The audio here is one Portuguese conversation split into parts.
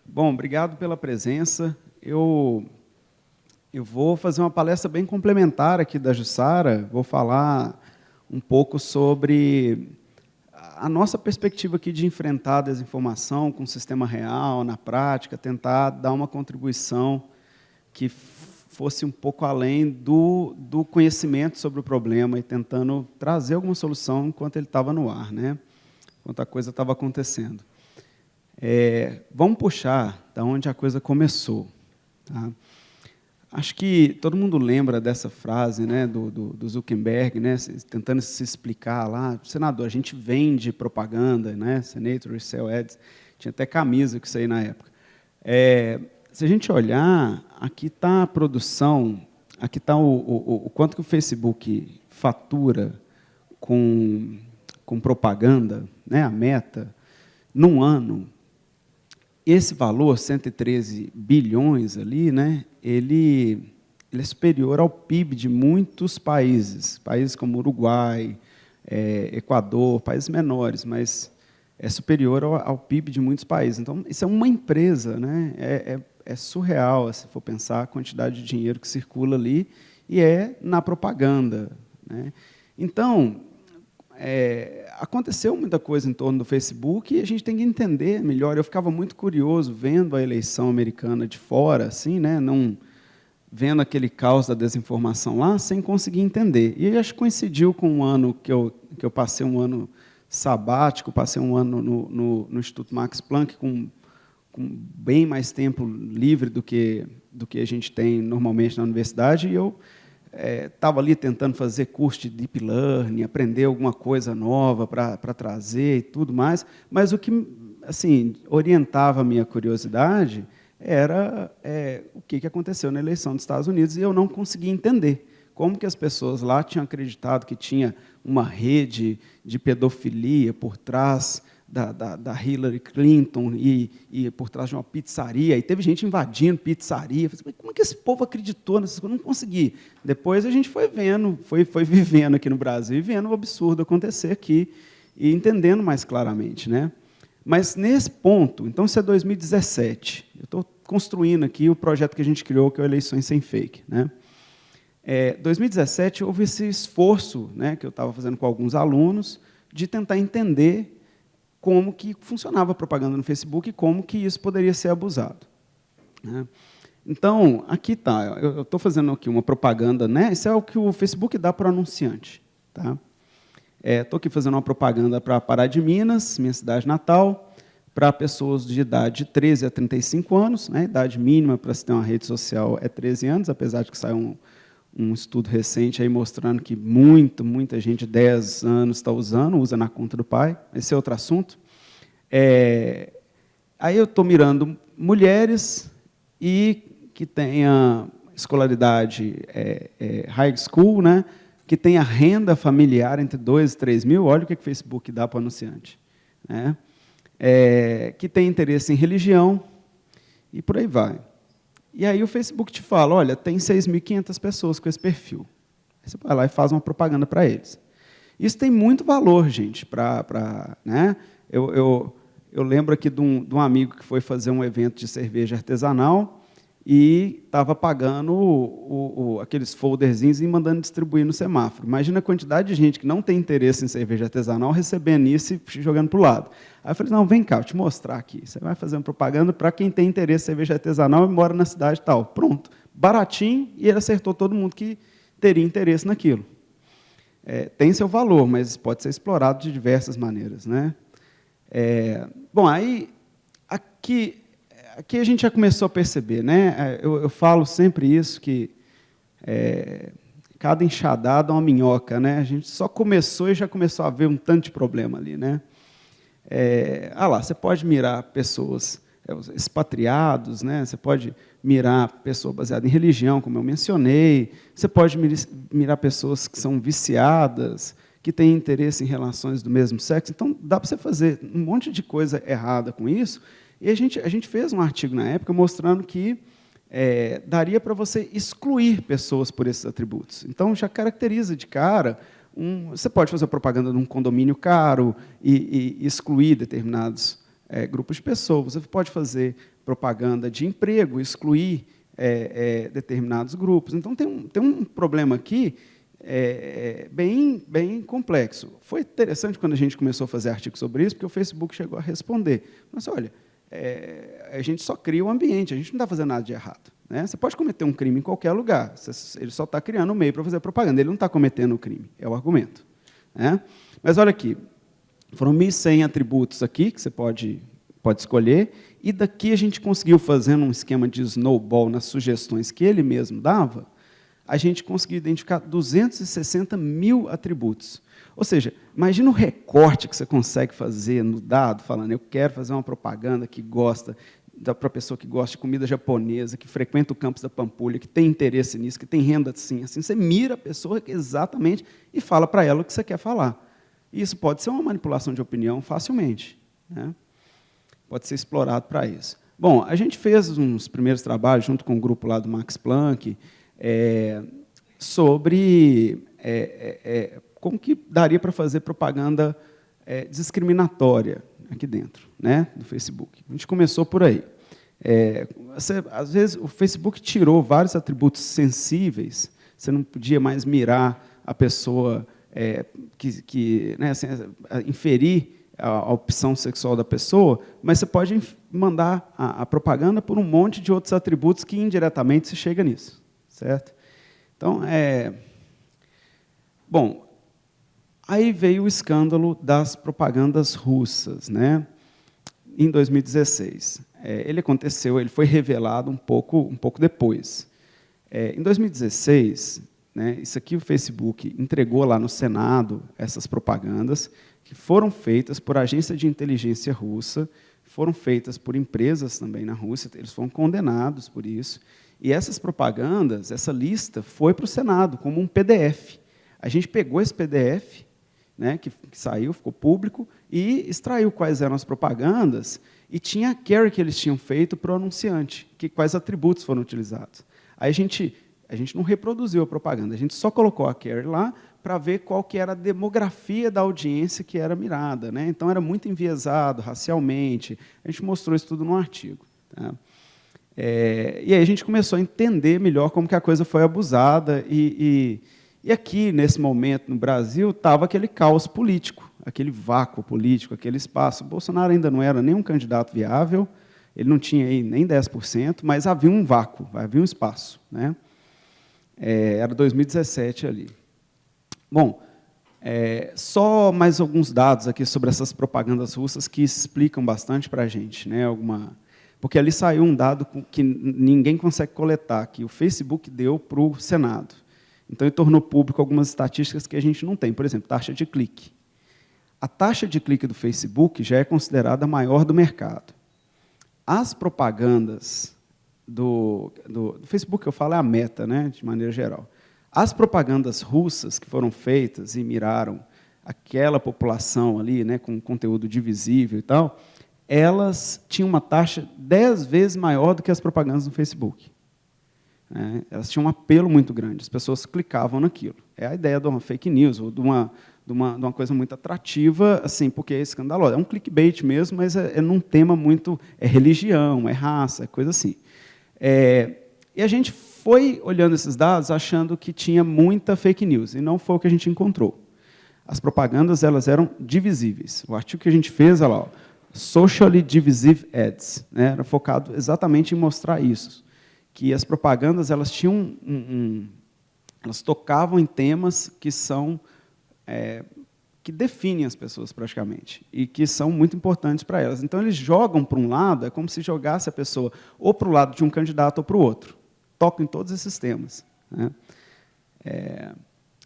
Bom, obrigado pela presença. Eu vou fazer uma palestra bem complementar aqui da Jussara. Vou falar um pouco sobre a nossa perspectiva aqui de enfrentar a desinformação com o sistema real, na prática, tentar dar uma contribuição que fosse um pouco além do conhecimento sobre o problema e tentando trazer alguma solução enquanto ele estava no ar, né? Enquanto a coisa estava acontecendo. Vamos puxar da onde a coisa começou. Tá? Acho que todo mundo lembra dessa frase, né, do Zuckerberg, né, tentando se explicar lá. Senador, a gente vende propaganda, né, Senator, we sell ads. Tinha até camisa com isso aí na época. Se a gente olhar, aqui está a produção, aqui está o quanto que o Facebook fatura com propaganda, né, a meta, num ano. Esse valor, 113 bilhões ali, né, ele é superior ao PIB de muitos países como Uruguai, Equador, países menores, mas é superior ao PIB de muitos países. Então, isso é uma empresa, né, é surreal, se for pensar a quantidade de dinheiro que circula ali, e na propaganda, né. Então, aconteceu muita coisa em torno do Facebook e a gente tem que entender melhor. Eu ficava muito curioso vendo a eleição americana de fora, assim, né, não, vendo aquele caos da desinformação lá, sem conseguir entender. E acho que coincidiu com um ano que eu passei um ano sabático, passei um ano no Instituto Max Planck, com bem mais tempo livre do que a gente tem normalmente na universidade, e eu estava ali tentando fazer curso de Deep Learning, aprender alguma coisa nova para trazer e tudo mais, mas o que assim, orientava a minha curiosidade era o que aconteceu na eleição dos Estados Unidos, e eu não conseguia entender como que as pessoas lá tinham acreditado que tinha uma rede de pedofilia por trás da Hillary Clinton e por trás de uma pizzaria, e teve gente invadindo pizzaria. Eu falei, como é que esse povo acreditou nessas coisas? Eu não consegui. Depois a gente foi vendo, foi vivendo aqui no Brasil e vendo o absurdo acontecer aqui e entendendo mais claramente, né? Mas nesse ponto, então isso é 2017, eu estou construindo aqui o projeto que a gente criou, que é o Eleições Sem Fake, né? 2017 houve esse esforço, né, que eu estava fazendo com alguns alunos, de tentar entender como que funcionava a propaganda no Facebook e como que isso poderia ser abusado, né? Então, aqui está, eu estou fazendo aqui uma propaganda, né? Isso é o que o Facebook dá para o anunciante. Tá? Estou aqui fazendo uma propaganda para Pará de Minas, minha cidade natal, para pessoas de idade de 13 a 35 anos, né? Idade mínima para se ter uma rede social é 13 anos, apesar de que saiu um estudo recente aí mostrando que muita gente de 10 anos está usa na conta do pai. Esse é outro assunto. Aí eu estou mirando mulheres e que tenha escolaridade high school, né, que tenha renda familiar entre 2 e 3 mil, olha o que o Facebook dá para o anunciante, né, que tem interesse em religião, e por aí vai. E aí o Facebook te fala, olha, tem 6.500 pessoas com esse perfil. Aí você vai lá e faz uma propaganda para eles. Isso tem muito valor, gente, né? Eu lembro aqui de um amigo que foi fazer um evento de cerveja artesanal e estava pagando aqueles folderzinhos e mandando distribuir no semáforo. Imagina a quantidade de gente que não tem interesse em cerveja artesanal recebendo isso e jogando para o lado. Aí eu falei, não, vem cá, vou te mostrar aqui. Você vai fazer uma propaganda para quem tem interesse em cerveja artesanal e mora na cidade e tal. Pronto, baratinho, e ele acertou todo mundo que teria interesse naquilo. Tem seu valor, mas pode ser explorado de diversas maneiras, né? Bom, aí, aqui a gente já começou a perceber, né? Eu falo sempre isso, que cada enxadada é uma minhoca, né? A gente só começou e já começou a ver um tanto de problema ali, né? Você pode mirar pessoas expatriados, né? Você pode mirar pessoa baseada em religião, como eu mencionei, você pode mirar pessoas que são viciadas, que têm interesse em relações do mesmo sexo. Então, dá para você fazer um monte de coisa errada com isso, e a gente fez um artigo na época mostrando que daria para você excluir pessoas por esses atributos. Então, já caracteriza de cara. Você pode fazer propaganda de um condomínio caro e excluir determinados grupos de pessoas, você pode fazer propaganda de emprego, excluir determinados grupos. Então, tem um problema aqui bem complexo. Foi interessante quando a gente começou a fazer artigo sobre isso, porque o Facebook chegou a responder. Mas, olha, a gente só cria o ambiente, a gente não está fazendo nada de errado. Né? Você pode cometer um crime em qualquer lugar, ele só está criando um meio para fazer propaganda, ele não está cometendo o crime, é o argumento. Né? Mas, olha aqui, foram 1.100 atributos aqui, que você pode escolher, e daqui a gente conseguiu, fazendo um esquema de snowball nas sugestões que ele mesmo dava, a gente conseguiu identificar 260 mil atributos. Ou seja, imagina o recorte que você consegue fazer no dado, falando, eu quero fazer uma propaganda que gosta, para a pessoa que gosta de comida japonesa, que frequenta o campus da Pampulha, que tem interesse nisso, que tem renda assim. Você mira a pessoa exatamente e fala para ela o que você quer falar. E isso pode ser uma manipulação de opinião facilmente. Né? Pode ser explorado para isso. Bom, a gente fez uns primeiros trabalhos, junto com o grupo lá do Max Planck, sobre como que daria para fazer propaganda discriminatória aqui dentro, né, do Facebook. A gente começou por aí. Às vezes, o Facebook tirou vários atributos sensíveis, você não podia mais mirar a pessoa, né, assim, inferir a opção sexual da pessoa, mas você pode mandar a propaganda por um monte de outros atributos que indiretamente se chega nisso. Certo? Então, bom, aí veio o escândalo das propagandas russas, né? Em 2016. Ele aconteceu, ele foi revelado um pouco depois. Em 2016, né, isso aqui o Facebook entregou lá no Senado essas propagandas que foram feitas por agência de inteligência russa, foram feitas por empresas também na Rússia, eles foram condenados por isso. E essas propagandas, essa lista, foi para o Senado como um PDF. A gente pegou esse PDF, né, que saiu, ficou público, e extraiu quais eram as propagandas, e tinha a query que eles tinham feito para o anunciante, quais atributos foram utilizados. Aí a gente não reproduziu a propaganda, a gente só colocou a query lá para ver qual que era a demografia da audiência que era mirada. Né? Então, era muito enviesado, racialmente. A gente mostrou isso tudo num artigo. Tá? E aí a gente começou a entender melhor como que a coisa foi abusada. E aqui, nesse momento, no Brasil, estava aquele caos político, aquele vácuo político, aquele espaço. O Bolsonaro ainda não era nem um candidato viável, ele não tinha aí nem 10%, mas havia um vácuo, havia um espaço. Né? Era 2017 ali. Bom, só mais alguns dados aqui sobre essas propagandas russas que explicam bastante para a gente, né? Porque ali saiu um dado que ninguém consegue coletar, que o Facebook deu para o Senado. Então, ele tornou público algumas estatísticas que a gente não tem. Por exemplo, taxa de clique. A taxa de clique do Facebook já é considerada a maior do mercado. As propagandas do Facebook, que eu falo, é a Meta, né, de maneira geral. As propagandas russas que foram feitas e miraram aquela população ali, né, com conteúdo divisível e tal, elas tinham uma taxa 10 vezes maior do que as propagandas do Facebook. Elas tinham um apelo muito grande, as pessoas clicavam naquilo. É a ideia de uma fake news, ou de uma coisa muito atrativa, assim, porque é escandaloso. É um clickbait mesmo, mas é num tema muito... É religião, é raça, é coisa assim. E a gente foi olhando esses dados achando que tinha muita fake news, e não foi o que a gente encontrou. As propagandas elas eram divisíveis. O artigo que a gente fez, olha lá, Socially Divisive Ads, né, era focado exatamente em mostrar isso, que as propagandas elas tinham elas tocavam em temas que são que definem as pessoas praticamente e que são muito importantes para elas. Então eles jogam para um lado, é como se jogasse a pessoa ou para o lado de um candidato ou para o outro. Tocam em todos esses temas. Né?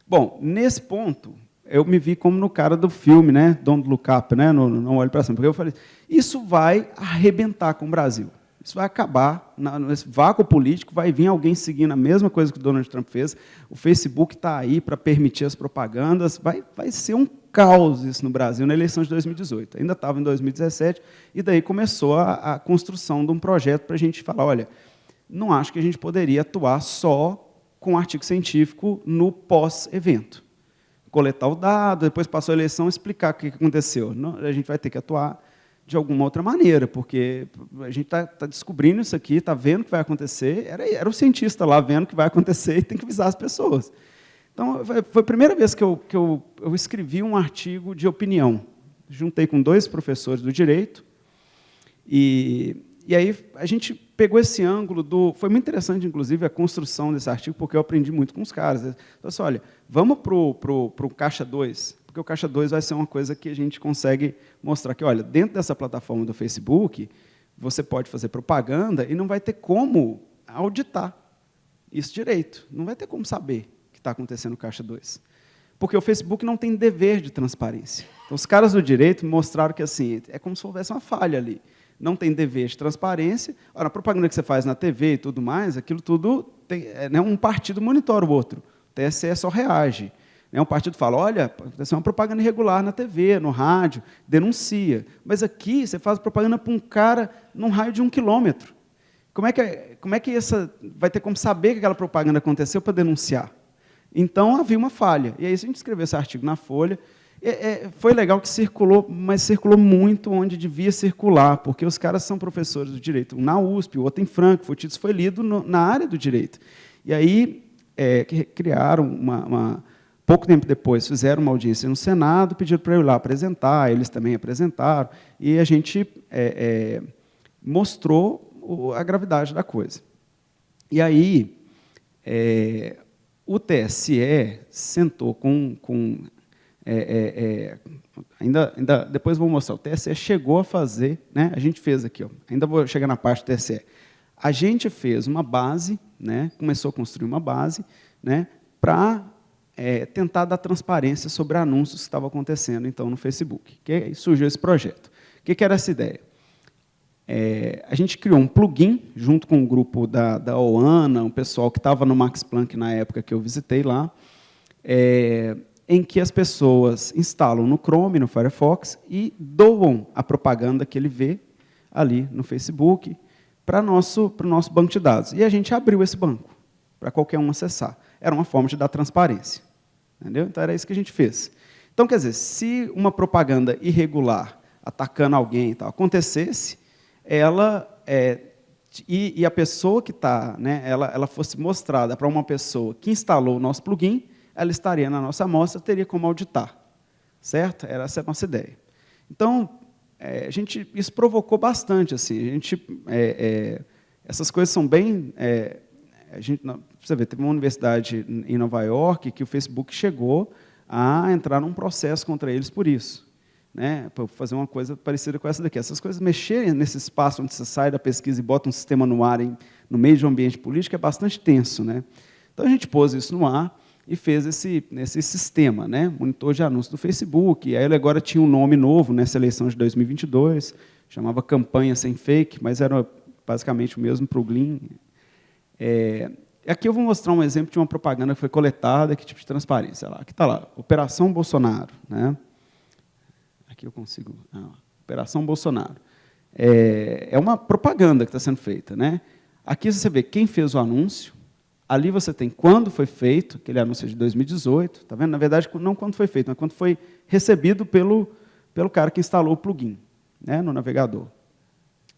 Bom, nesse ponto, eu me vi como no cara do filme, né? Don't Look Up, né? Não Olhe para Cima. Porque eu falei, isso vai arrebentar com o Brasil. Isso vai acabar, nesse vácuo político, vai vir alguém seguindo a mesma coisa que o Donald Trump fez. O Facebook está aí para permitir as propagandas. Vai ser um caos isso no Brasil na eleição de 2018. Ainda estava em 2017, e daí começou a construção de um projeto para a gente falar, olha, não acho que a gente poderia atuar só com artigo científico no pós-evento. Coletar o dado, depois passou a eleição, explicar o que aconteceu. Não, a gente vai ter que atuar de alguma outra maneira, porque a gente está descobrindo isso aqui, está vendo o que vai acontecer, era o cientista lá vendo o que vai acontecer e tem que avisar as pessoas. Então, foi a primeira vez que eu escrevi um artigo de opinião. Juntei com 2 professores do direito, e aí a gente pegou esse ângulo foi muito interessante, inclusive, a construção desse artigo, porque eu aprendi muito com os caras. Então, assim, olha, vamos para o Caixa 2, porque o Caixa 2 vai ser uma coisa que a gente consegue mostrar que, olha, dentro dessa plataforma do Facebook, você pode fazer propaganda e não vai ter como auditar isso direito, não vai ter como saber o que está acontecendo no Caixa 2. Porque o Facebook não tem dever de transparência. Então, os caras do direito mostraram que assim, é como se houvesse uma falha ali. Não tem dever de transparência. Ora, a propaganda que você faz na TV e tudo mais, aquilo tudo tem, um partido monitora o outro. O TSE só reage. Um partido fala, olha, aconteceu uma propaganda irregular na TV, no rádio, denuncia. Mas aqui você faz propaganda para um cara num raio de 1 quilômetro. Como é que vai ter como saber que aquela propaganda aconteceu para denunciar? Então, havia uma falha. E aí, se a gente escreveu esse artigo na Folha, foi legal que circulou, mas circulou muito onde devia circular, porque os caras são professores do direito, um na USP, o outro em Frankfurt, isso foi lido na área do direito. E aí, criaram pouco tempo depois, fizeram uma audiência no Senado, pediram para eu ir lá apresentar, eles também apresentaram, e a gente mostrou a gravidade da coisa. E aí, o TSE sentou ainda depois vou mostrar, o TSE chegou a fazer, né, a gente fez aqui, ainda vou chegar na parte do TSE, a gente fez uma base, né, começou a construir uma base, né, para tentar dar transparência sobre anúncios que estavam acontecendo então no Facebook. Que aí surgiu esse projeto. O que era essa ideia? A gente criou um plugin, junto com um grupo da OANA, um pessoal que estava no Max Planck na época que eu visitei lá, em que as pessoas instalam no Chrome, no Firefox, e doam a propaganda que ele vê ali no Facebook para o nosso banco de dados. E a gente abriu esse banco para qualquer um acessar. Era uma forma de dar transparência. Entendeu? Então, era isso que a gente fez. Então, quer dizer, se uma propaganda irregular atacando alguém e tal, acontecesse, e a pessoa que está, né, ela fosse mostrada para uma pessoa que instalou o nosso plugin, ela estaria na nossa amostra, teria como auditar. Certo? Essa é a nossa ideia. Então, isso provocou bastante. Assim, essas coisas são bem... você vê, teve uma universidade em Nova York que o Facebook chegou a entrar num processo contra eles por isso, né, para fazer uma coisa parecida com essa daqui. Essas coisas mexerem nesse espaço onde você sai da pesquisa e bota um sistema no ar, no meio de um ambiente político, é bastante tenso. Né? Então, a gente pôs isso no ar e fez esse sistema, né, monitor de anúncios do Facebook. E aí ele agora tinha um nome novo nessa eleição de 2022, chamava Campanha Sem Fake, mas era basicamente o mesmo plugin. Aqui eu vou mostrar um exemplo de uma propaganda que foi coletada, que tipo de transparência. Aqui está lá, Operação Bolsonaro. Né? Aqui eu consigo... Operação Bolsonaro. É uma propaganda que está sendo feita. Né? Aqui você vê quem fez o anúncio, ali você tem quando foi feito, aquele anúncio é de 2018, tá vendo? Na verdade, não quando foi feito, mas quando foi recebido pelo cara que instalou o plugin, né, no navegador.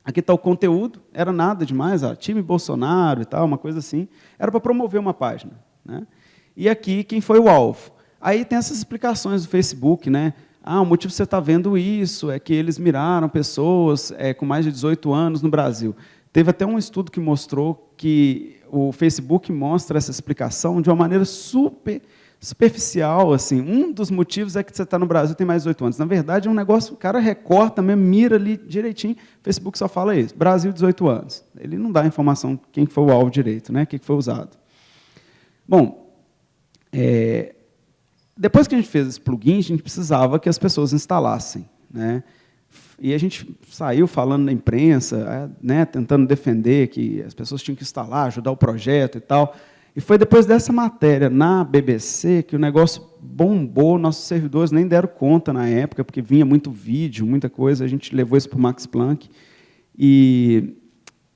Aqui está o conteúdo, era nada demais, time Bolsonaro e tal, uma coisa assim. Era para promover uma página. Né? E aqui, quem foi o alvo? Aí tem essas explicações do Facebook. Né? O motivo que você está vendo isso é que eles miraram pessoas com mais de 18 anos no Brasil. Teve até um estudo que mostrou que o Facebook mostra essa explicação de uma maneira superficial. Assim. Um dos motivos é que você está no Brasil tem mais de 18 anos. Na verdade, é um negócio, o cara recorta mesmo, mira ali direitinho, o Facebook só fala isso, Brasil, 18 anos. Ele não dá a informação quem foi o alvo direito, né, o que foi usado. Bom, depois que a gente fez esse plugin, a gente precisava que as pessoas instalassem. Né, e a gente saiu falando na imprensa, né, tentando defender que as pessoas tinham que instalar, ajudar o projeto e tal. E foi depois dessa matéria na BBC que o negócio bombou, nossos servidores nem deram conta na época, porque vinha muito vídeo, muita coisa, a gente levou isso para o Max Planck, e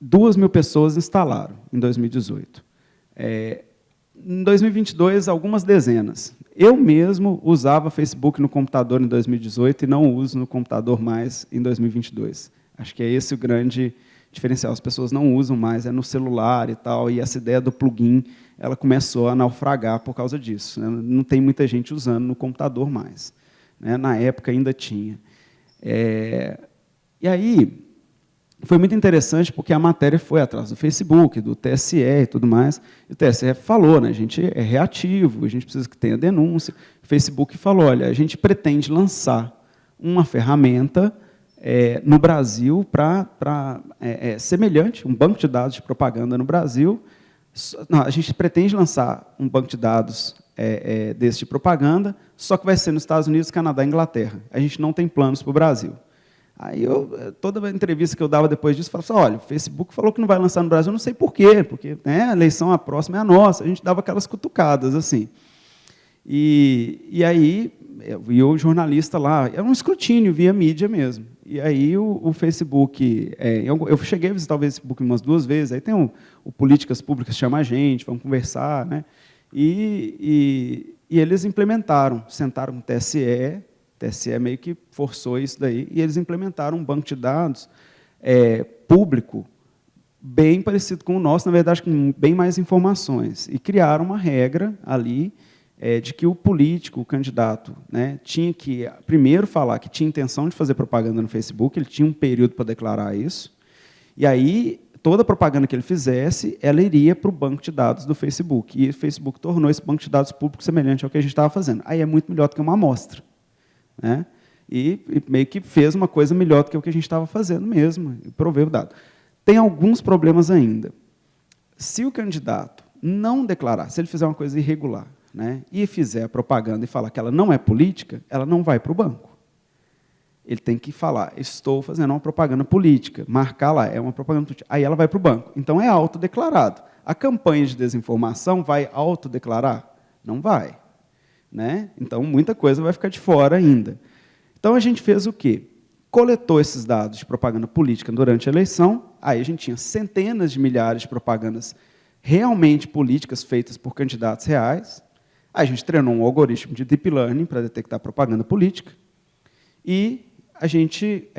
2.000 pessoas instalaram em 2018. em 2022, algumas dezenas. Eu mesmo usava Facebook no computador em 2018 e não uso no computador mais em 2022. Acho que é esse o grande diferencial. As pessoas não usam mais, é no celular e tal, e essa ideia do plugin, ela começou a naufragar por causa disso, né? Não tem muita gente usando no computador mais, né? Na época ainda tinha. E aí, foi muito interessante, porque a matéria foi atrás do Facebook, do TSE e tudo mais, e o TSE falou, né, a gente é reativo, a gente precisa que tenha denúncia. O Facebook falou, olha, a gente pretende lançar uma ferramenta no Brasil para semelhante, um banco de dados de propaganda no Brasil. Não, a gente pretende lançar um banco de dados desse de propaganda, só que vai ser nos Estados Unidos, Canadá e Inglaterra. A gente não tem planos para o Brasil. Aí, toda a entrevista que eu dava depois disso, eu falava assim, olha, o Facebook falou que não vai lançar no Brasil, eu não sei por quê, porque, né, a eleição próxima é a nossa. A gente dava aquelas cutucadas, assim. E aí, o jornalista lá, era um escrutínio via mídia mesmo. E aí, o Facebook... eu cheguei a visitar o Facebook umas 2 vezes, aí tem o Políticas Públicas, chama a gente, vamos conversar, né? E eles implementaram, sentaram com o TSE meio que forçou isso daí, e eles implementaram um banco de dados público bem parecido com o nosso, na verdade, com bem mais informações, e criaram uma regra ali de que o político, o candidato, né, tinha que, primeiro, falar que tinha intenção de fazer propaganda no Facebook, ele tinha um período para declarar isso, e aí, toda propaganda que ele fizesse, ela iria para o banco de dados do Facebook, e o Facebook tornou esse banco de dados público semelhante ao que a gente estava fazendo. Aí é muito melhor do que uma amostra, né? E meio que fez uma coisa melhor do que o que a gente estava fazendo mesmo, e proveu o dado. Tem alguns problemas ainda. Se o candidato não declarar, se ele fizer uma coisa irregular, né, e fizer a propaganda e falar que ela não é política, ela não vai para o banco. Ele tem que falar, estou fazendo uma propaganda política, marcar lá, é uma propaganda política. Aí ela vai para o banco. Então, é autodeclarado. A campanha de desinformação vai autodeclarar? Não vai, né? Então, muita coisa vai ficar de fora ainda. Então, a gente fez o quê? Coletou esses dados de propaganda política durante a eleição, aí a gente tinha centenas de milhares de propagandas realmente políticas feitas por candidatos reais, aí a gente treinou um algoritmo de deep learning para detectar propaganda política, e a gente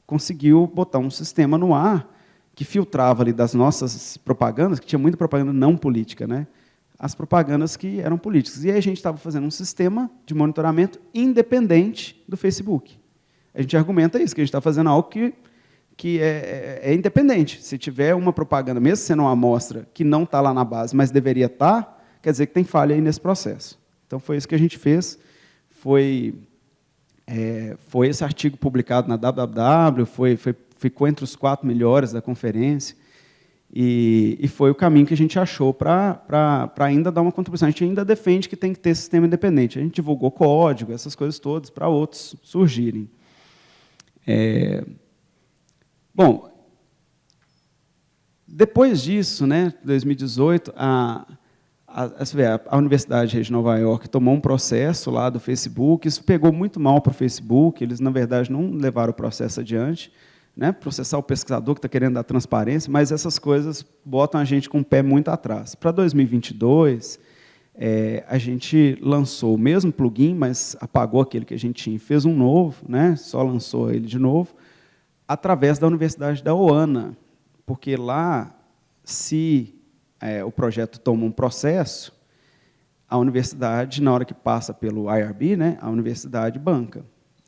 conseguiu botar um sistema no ar que filtrava ali das nossas propagandas, que tinha muita propaganda não política, né? As propagandas que eram políticas. E aí a gente estava fazendo um sistema de monitoramento independente do Facebook. A gente argumenta isso, que a gente está fazendo algo que é independente. Se tiver uma propaganda, mesmo sendo uma amostra que não está lá na base, mas deveria estar, quer dizer que tem falha aí nesse processo. Então, foi isso que a gente fez. Foi esse artigo publicado na WWW, ficou entre os 4 melhores da conferência, e foi o caminho que a gente achou para ainda dar uma contribuição. A gente ainda defende que tem que ter sistema independente. A gente divulgou código, essas coisas todas, para outros surgirem. Bom, depois disso, né, 2018, a Universidade de Nova York tomou um processo lá do Facebook, isso pegou muito mal para o Facebook, eles, na verdade, não levaram o processo adiante, né, processar o pesquisador que está querendo dar transparência, mas essas coisas botam a gente com o pé muito atrás. Para 2022, a gente lançou o mesmo plugin, mas apagou aquele que a gente tinha e fez um novo, né, só lançou ele de novo, através da Universidade da OANA, porque lá, se o projeto toma um processo, a universidade, na hora que passa pelo IRB, né, a universidade banca.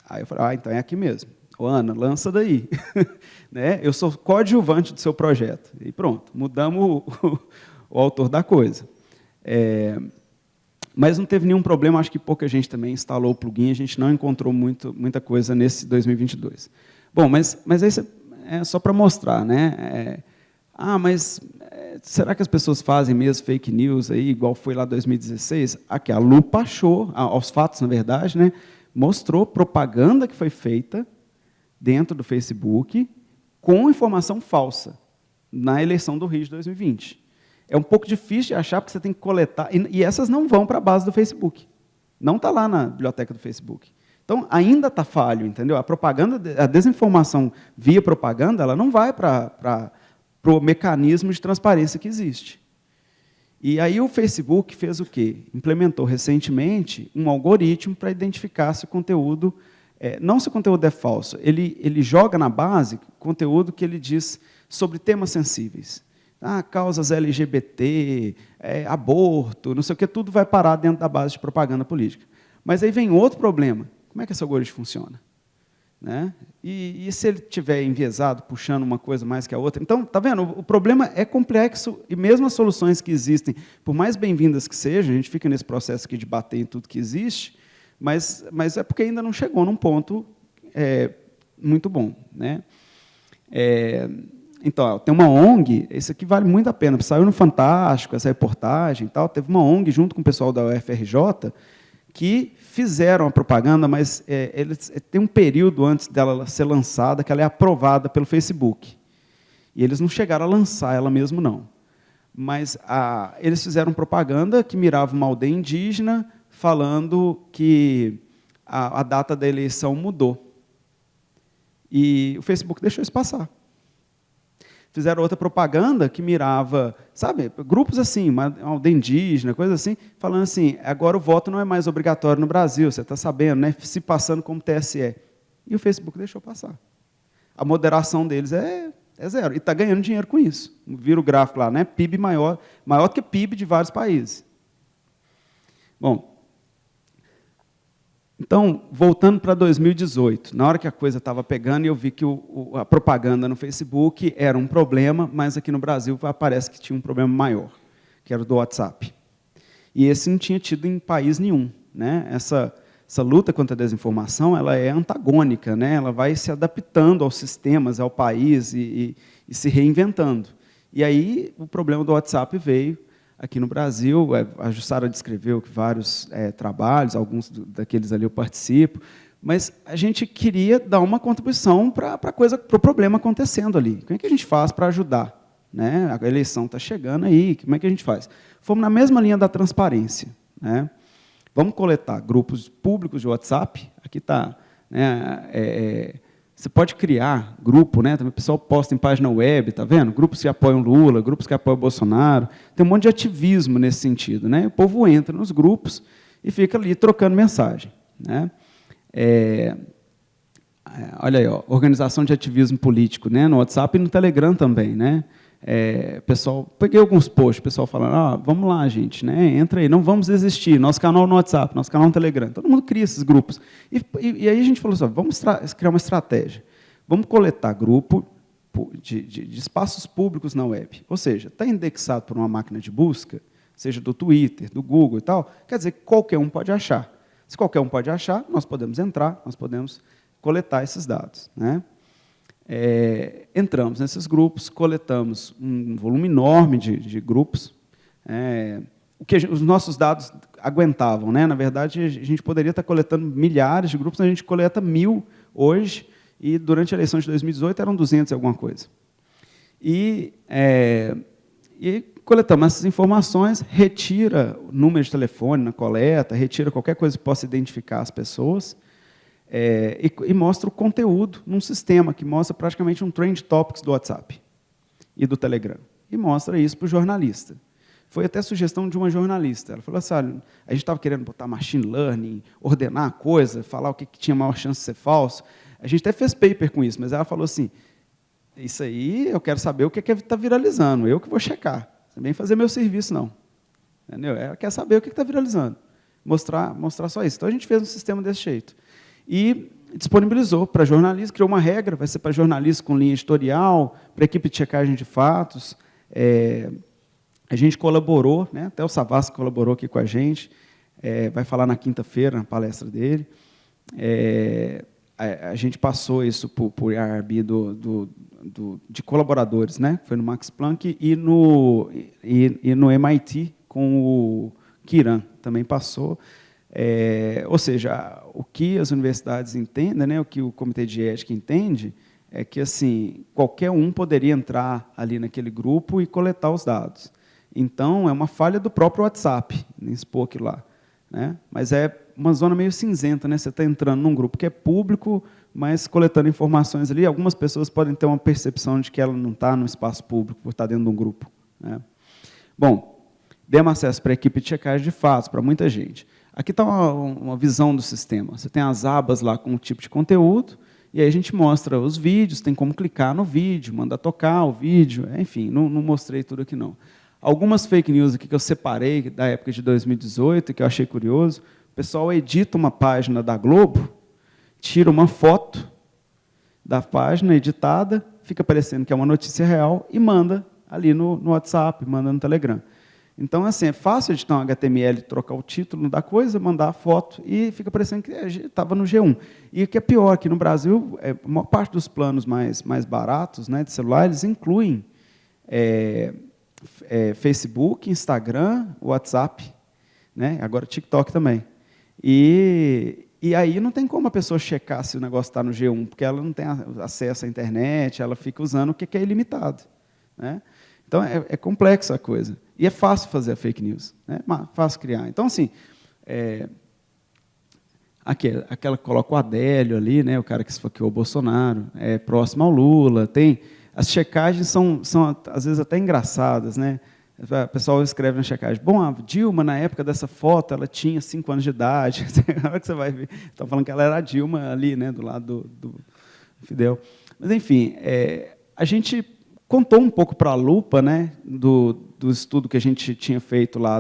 Aí eu falei, então é aqui mesmo. Ana, lança daí. Né? Eu sou coadjuvante do seu projeto. E pronto, mudamos o autor da coisa. Mas não teve nenhum problema, acho que pouca gente também instalou o plugin, a gente não encontrou muita coisa nesse 2022. Bom, mas isso é só para mostrar, né? Mas será que as pessoas fazem mesmo fake news aí, igual foi lá em 2016? Aqui, a lupa achou, aos fatos, na verdade, né? Mostrou propaganda que foi feita dentro do Facebook com informação falsa na eleição do Rio de 2020. É um pouco difícil de achar, porque você tem que coletar, e essas não vão para a base do Facebook. Não está lá na biblioteca do Facebook. Então, ainda está falho, entendeu? A propaganda, a desinformação via propaganda, ela não vai para o mecanismo de transparência que existe. E aí o Facebook fez o quê? Implementou recentemente um algoritmo para identificar se o conteúdo, não se o conteúdo é falso, ele joga na base conteúdo que ele diz sobre temas sensíveis. Causas LGBT, aborto, não sei o que, tudo vai parar dentro da base de propaganda política. Mas aí vem outro problema. Como é que esse algoritmo funciona? Né? E se ele estiver enviesado, puxando uma coisa mais que a outra? Então, tá vendo? O problema é complexo, e mesmo as soluções que existem, por mais bem-vindas que sejam, a gente fica nesse processo aqui de bater em tudo que existe, mas é porque ainda não chegou num ponto muito bom. Né? Então, tem uma ONG, isso aqui vale muito a pena, saiu no Fantástico, essa reportagem, e tal, teve uma ONG, junto com o pessoal da UFRJ, que fizeram a propaganda, mas eles tem um período antes dela ser lançada, que ela é aprovada pelo Facebook. E eles não chegaram a lançar ela mesmo, não. Mas eles fizeram propaganda que mirava uma aldeia indígena, falando que a data da eleição mudou. E o Facebook deixou isso passar. Fizeram outra propaganda que mirava, sabe, grupos assim, uma aldeia indígena, coisa assim, falando assim, agora o voto não é mais obrigatório no Brasil, você está sabendo, né? Se passando como TSE. E o Facebook deixou passar. A moderação deles é zero. E está ganhando dinheiro com isso. Vira o gráfico lá, né? PIB maior do que PIB de vários países. Bom, então, voltando para 2018, na hora que a coisa estava pegando, eu vi que a propaganda no Facebook era um problema, mas aqui no Brasil parece que tinha um problema maior, que era o do WhatsApp. E esse não tinha tido em país nenhum. Né? Essa luta contra a desinformação ela é antagônica, né? Ela vai se adaptando aos sistemas, ao país, e se reinventando. E aí o problema do WhatsApp veio. Aqui no Brasil, a Jussara descreveu que vários trabalhos, alguns daqueles ali eu participo, mas a gente queria dar uma contribuição para o problema acontecendo ali. Como é que a gente faz para ajudar? Né? A eleição está chegando aí, como é que a gente faz? Fomos na mesma linha da transparência. Né? Vamos coletar grupos públicos de WhatsApp, aqui está... Né, você pode criar grupo, né? Também o pessoal posta em página web, tá vendo? Grupos que apoiam Lula, grupos que apoiam Bolsonaro. Tem um monte de ativismo nesse sentido, né? O povo entra nos grupos e fica ali trocando mensagem, né? Olha aí, ó, organização de ativismo político, né? No WhatsApp e no Telegram também, né? Pessoal, peguei alguns posts, pessoal falando, vamos lá, gente, né? Entra aí, não vamos desistir, nosso canal no WhatsApp, nosso canal no Telegram, todo mundo cria esses grupos. E aí a gente falou assim, vamos criar uma estratégia, vamos coletar grupo de espaços públicos na web, ou seja, está indexado por uma máquina de busca, seja do Twitter, do Google e tal, quer dizer que qualquer um pode achar. Se qualquer um pode achar, nós podemos entrar, nós podemos coletar esses dados, né? Entramos nesses grupos, coletamos um volume enorme de grupos, o que os nossos dados aguentavam. Né? Na verdade, a gente poderia estar coletando milhares de grupos, a gente coleta 1000 hoje, e durante a eleição de 2018 eram 200 e alguma coisa. E coletamos essas informações, retira o número de telefone na coleta, retira qualquer coisa que possa identificar as pessoas, e mostra o conteúdo num sistema que mostra praticamente um trend topics do WhatsApp e do Telegram. E mostra isso para o jornalista. Foi até sugestão de uma jornalista. Ela falou assim, olha, a gente estava querendo botar machine learning, ordenar a coisa, falar o que tinha maior chance de ser falso. A gente até fez paper com isso, mas ela falou assim, isso aí eu quero saber o que está viralizando, eu que vou checar. Você não vem fazer meu serviço, não. Entendeu? Ela quer saber o que está viralizando. Mostrar só isso. Então, a gente fez um sistema desse jeito. E disponibilizou para jornalistas, criou uma regra, vai ser para jornalistas com linha editorial, para equipe de checagem de fatos. A gente colaborou, né, até o Savassi colaborou aqui com a gente, vai falar na quinta-feira, na palestra dele. A gente passou isso por IRB de colaboradores, né, foi no Max Planck e no MIT, com o Kiran, também passou. Ou seja, o que as universidades entendem, né, o que o Comitê de Ética entende, é que assim, qualquer um poderia entrar ali naquele grupo e coletar os dados. Então, é uma falha do próprio WhatsApp, nem expor aquilo lá. Né? Mas é uma zona meio cinzenta, né? Você está entrando num grupo que é público, mas coletando informações ali. Algumas pessoas podem ter uma percepção de que ela não está no espaço público, por estar dentro de um grupo. Né? Bom, demos acesso para a equipe de checagem de fatos, para muita gente. Aqui está uma visão do sistema. Você tem as abas lá com o tipo de conteúdo, e aí a gente mostra os vídeos, tem como clicar no vídeo, mandar tocar o vídeo, enfim, não mostrei tudo aqui não. Algumas fake news aqui que eu separei da época de 2018, que eu achei curioso. O pessoal edita uma página da Globo, tira uma foto da página editada, fica parecendo que é uma notícia real e manda ali no WhatsApp, manda no Telegram. Então, assim, é fácil editar um HTML, trocar o título da coisa, mandar a foto e fica parecendo que estava no G1. E o que é pior, aqui no Brasil, a maior parte dos planos mais baratos, né, de celular, eles incluem Facebook, Instagram, WhatsApp, né, agora TikTok também. E aí não tem como a pessoa checar se o negócio está no G1, porque ela não tem acesso à internet, ela fica usando o que é ilimitado, né? Então, é complexa a coisa. E é fácil fazer a fake news, né? Fácil criar. Então, assim, aquela que coloca o Adélio ali, né, o cara que esfaqueou o Bolsonaro, próximo ao Lula. As checagens são, às vezes, até engraçadas, né? O pessoal escreve na checagem, bom, a Dilma, na época dessa foto, ela tinha 5 anos de idade. Na hora que você vai ver, estão falando que ela era a Dilma ali, né, do lado do Fidel. Mas, enfim, a gente contou um pouco para a Lupa, né, do estudo que a gente tinha feito lá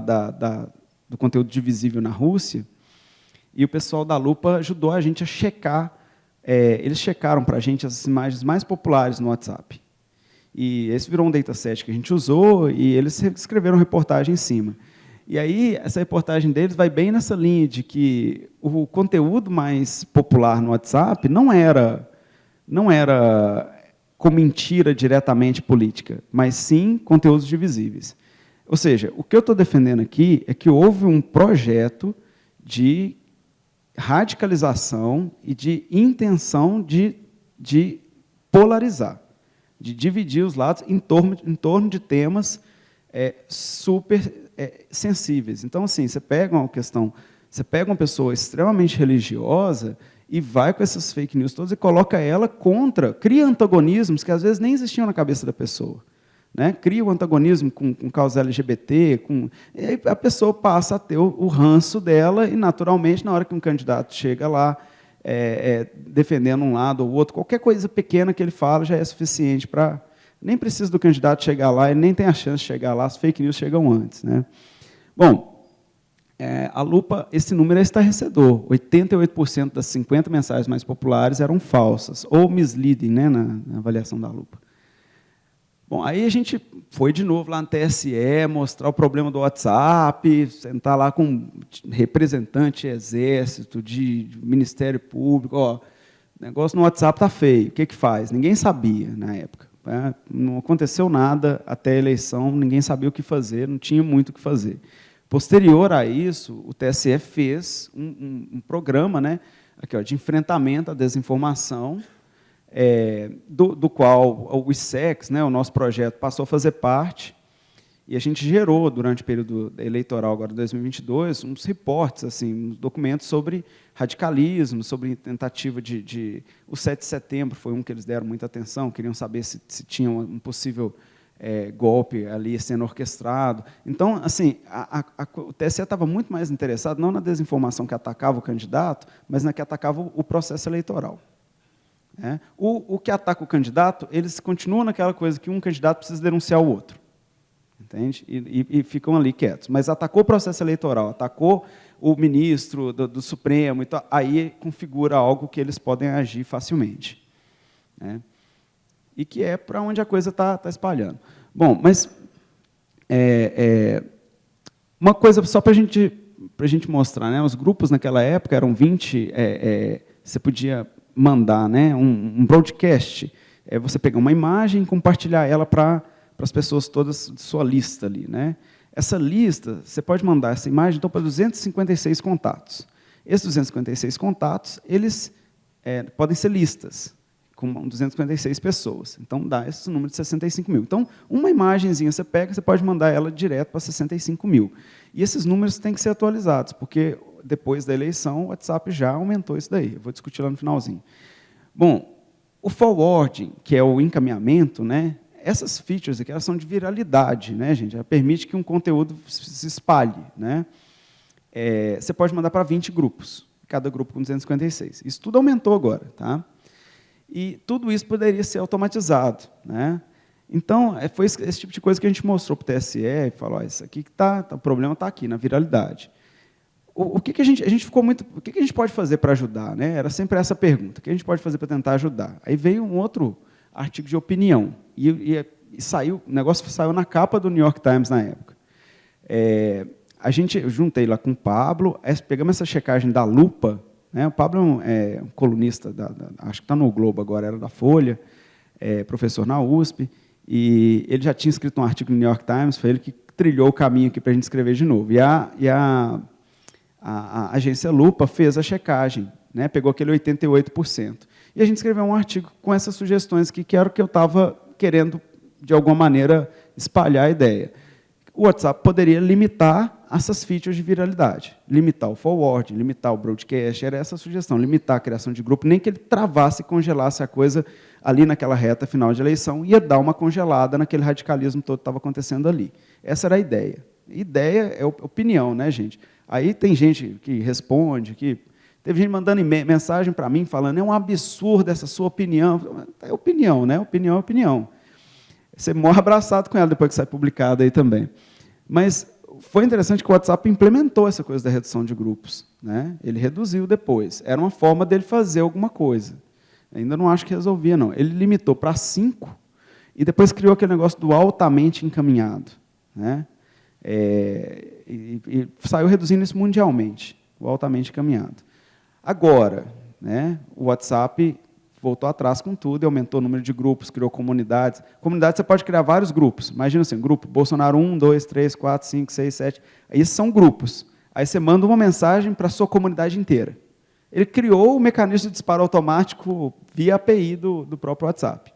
do conteúdo divisível na Rússia, e o pessoal da Lupa ajudou a gente a checar, eles checaram para a gente as imagens mais populares no WhatsApp. E esse virou um dataset que a gente usou, e eles escreveram reportagem em cima. E aí, essa reportagem deles vai bem nessa linha de que o conteúdo mais popular no WhatsApp não era com mentira diretamente política, mas sim conteúdos divisíveis. Ou seja, o que eu estou defendendo aqui é que houve um projeto de radicalização e de intenção de polarizar, de dividir os lados em torno de temas super sensíveis. Então, assim, você pega uma pessoa extremamente religiosa e vai com essas fake news todas e coloca ela cria antagonismos que às vezes nem existiam na cabeça da pessoa, né? Cria o antagonismo com causa LGBT, e aí a pessoa passa a ter o ranço dela e, naturalmente, na hora que um candidato chega lá defendendo um lado ou outro, qualquer coisa pequena que ele fala já é suficiente para... Nem precisa do candidato chegar lá, ele nem tem a chance de chegar lá, as fake news chegam antes, né? Bom, a Lupa, esse número é estarrecedor. 88% das 50 mensagens mais populares eram falsas, ou misleading, né, na avaliação da Lupa. Bom, aí a gente foi de novo lá no TSE, mostrar o problema do WhatsApp, sentar lá com representante de Exército, de Ministério Público. Ó, o negócio no WhatsApp está feio, o que faz? Ninguém sabia na época. Não aconteceu nada até a eleição, ninguém sabia o que fazer, não tinha muito o que fazer. Posterior a isso, o TSE fez um programa, né, aqui, ó, de enfrentamento à desinformação, do qual o ISEX, né, o nosso projeto, passou a fazer parte, e a gente gerou, durante o período eleitoral, agora 2022, uns reportes, assim, uns documentos sobre radicalismo, sobre tentativa O 7 de setembro foi um que eles deram muita atenção, queriam saber se tinha um possível golpe ali sendo orquestrado. Então, assim, o TSE estava muito mais interessado, não na desinformação que atacava o candidato, mas na que atacava o processo eleitoral. O que ataca o candidato, eles continuam naquela coisa que um candidato precisa denunciar o outro. Entende? E ficam ali quietos. Mas atacou o processo eleitoral, atacou o ministro do Supremo, então, aí configura algo que eles podem agir facilmente, né? E que é para onde a coisa está espalhando. Bom, mas uma coisa só para a gente mostrar, né? Os grupos naquela época eram 20, você podia mandar, né, um broadcast, você pegar uma imagem e compartilhar ela para as pessoas todas de sua lista ali, né? Essa lista, você pode mandar essa imagem então, para 256 contatos. Esses 256 contatos, eles podem ser listas, com 256 pessoas. Então, dá esse número de 65 mil. Então, uma imagenzinha você pega, você pode mandar ela direto para 65 mil. E esses números têm que ser atualizados, porque depois da eleição, o WhatsApp já aumentou isso daí. Eu vou discutir lá no finalzinho. Bom, o forwarding, que é o encaminhamento, né, essas features aqui, elas são de viralidade, né, gente? Ela permite que um conteúdo se espalhe, né? Você pode mandar para 20 grupos, cada grupo com 256. Isso tudo aumentou agora, tá? E tudo isso poderia ser automatizado, né? Então, foi esse tipo de coisa que a gente mostrou para o TSE e falou: isso aqui o problema está aqui, na viralidade. O que a gente ficou muito... O que a gente pode fazer para ajudar, né? Era sempre essa pergunta: o que a gente pode fazer para tentar ajudar? Aí veio um outro artigo de opinião, e saiu, o negócio saiu na capa do New York Times na época. Eu juntei lá com o Pablo, pegamos essa checagem da Lupa, né? O Pablo é um colunista, acho que está no Globo agora, era da Folha, professor na USP, e ele já tinha escrito um artigo no New York Times, foi ele que trilhou o caminho aqui para a gente escrever de novo. E a agência Lupa fez a checagem, né? Pegou aquele 88%. E a gente escreveu um artigo com essas sugestões aqui, que era o que eu estava querendo, de alguma maneira, espalhar a ideia. O WhatsApp poderia limitar essas features de viralidade, limitar o forward, limitar o broadcast, era essa a sugestão, limitar a criação de grupo, nem que ele travasse e congelasse a coisa ali naquela reta final de eleição, ia dar uma congelada naquele radicalismo todo que estava acontecendo ali. Essa era a ideia. Ideia é opinião, né, gente? Aí tem gente que responde, teve gente mandando mensagem para mim, falando: é um absurdo essa sua opinião. É opinião, né? Opinião é opinião. Você morre abraçado com ela depois que sai publicada aí também. Mas foi interessante que o WhatsApp implementou essa coisa da redução de grupos, né? Ele reduziu depois. Era uma forma dele fazer alguma coisa. Ainda não acho que resolvia, não. Ele limitou para 5 e depois criou aquele negócio do altamente encaminhado, né? E saiu reduzindo isso mundialmente, o altamente encaminhado. Agora, né, o WhatsApp voltou atrás com tudo, aumentou o número de grupos, criou comunidades. Comunidade, você pode criar vários grupos. Imagina assim, grupo Bolsonaro 1, 2, 3, 4, 5, 6, 7. Esses são grupos. Aí você manda uma mensagem para a sua comunidade inteira. Ele criou o mecanismo de disparo automático via API do próprio WhatsApp.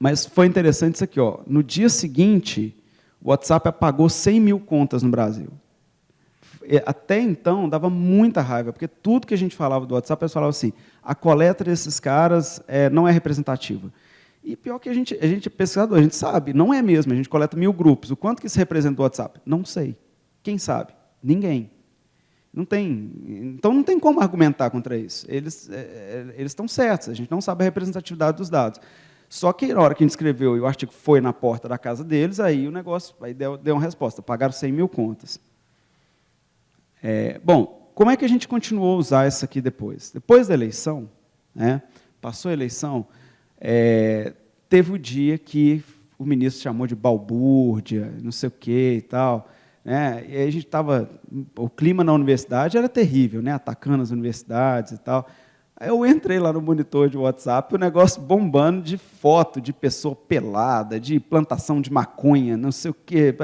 Mas foi interessante isso aqui. Ó. No dia seguinte, o WhatsApp apagou 100 mil contas no Brasil. Até então, dava muita raiva, porque tudo que a gente falava do WhatsApp, eles falavam assim: a coleta desses caras não é representativa. E pior que a gente é pesquisador, a gente sabe, não é mesmo, a gente coleta 1000 grupos. O quanto que isso representa o WhatsApp? Não sei. Quem sabe? Ninguém. Não tem, então, não tem como argumentar contra isso. Eles estão certos, a gente não sabe a representatividade dos dados. Só que, na hora que a gente escreveu e o artigo foi na porta da casa deles, aí o negócio deu uma resposta, pagaram 100 mil contas. Bom, como é que a gente continuou a usar isso aqui depois? Depois da eleição, né, passou a eleição, teve o dia que o ministro chamou de balbúrdia, não sei o quê e tal, né, e aí a gente estava... O clima na universidade era terrível, né, atacando as universidades e tal. Aí eu entrei lá no monitor de WhatsApp, o negócio bombando de foto de pessoa pelada, de plantação de maconha, não sei o quê.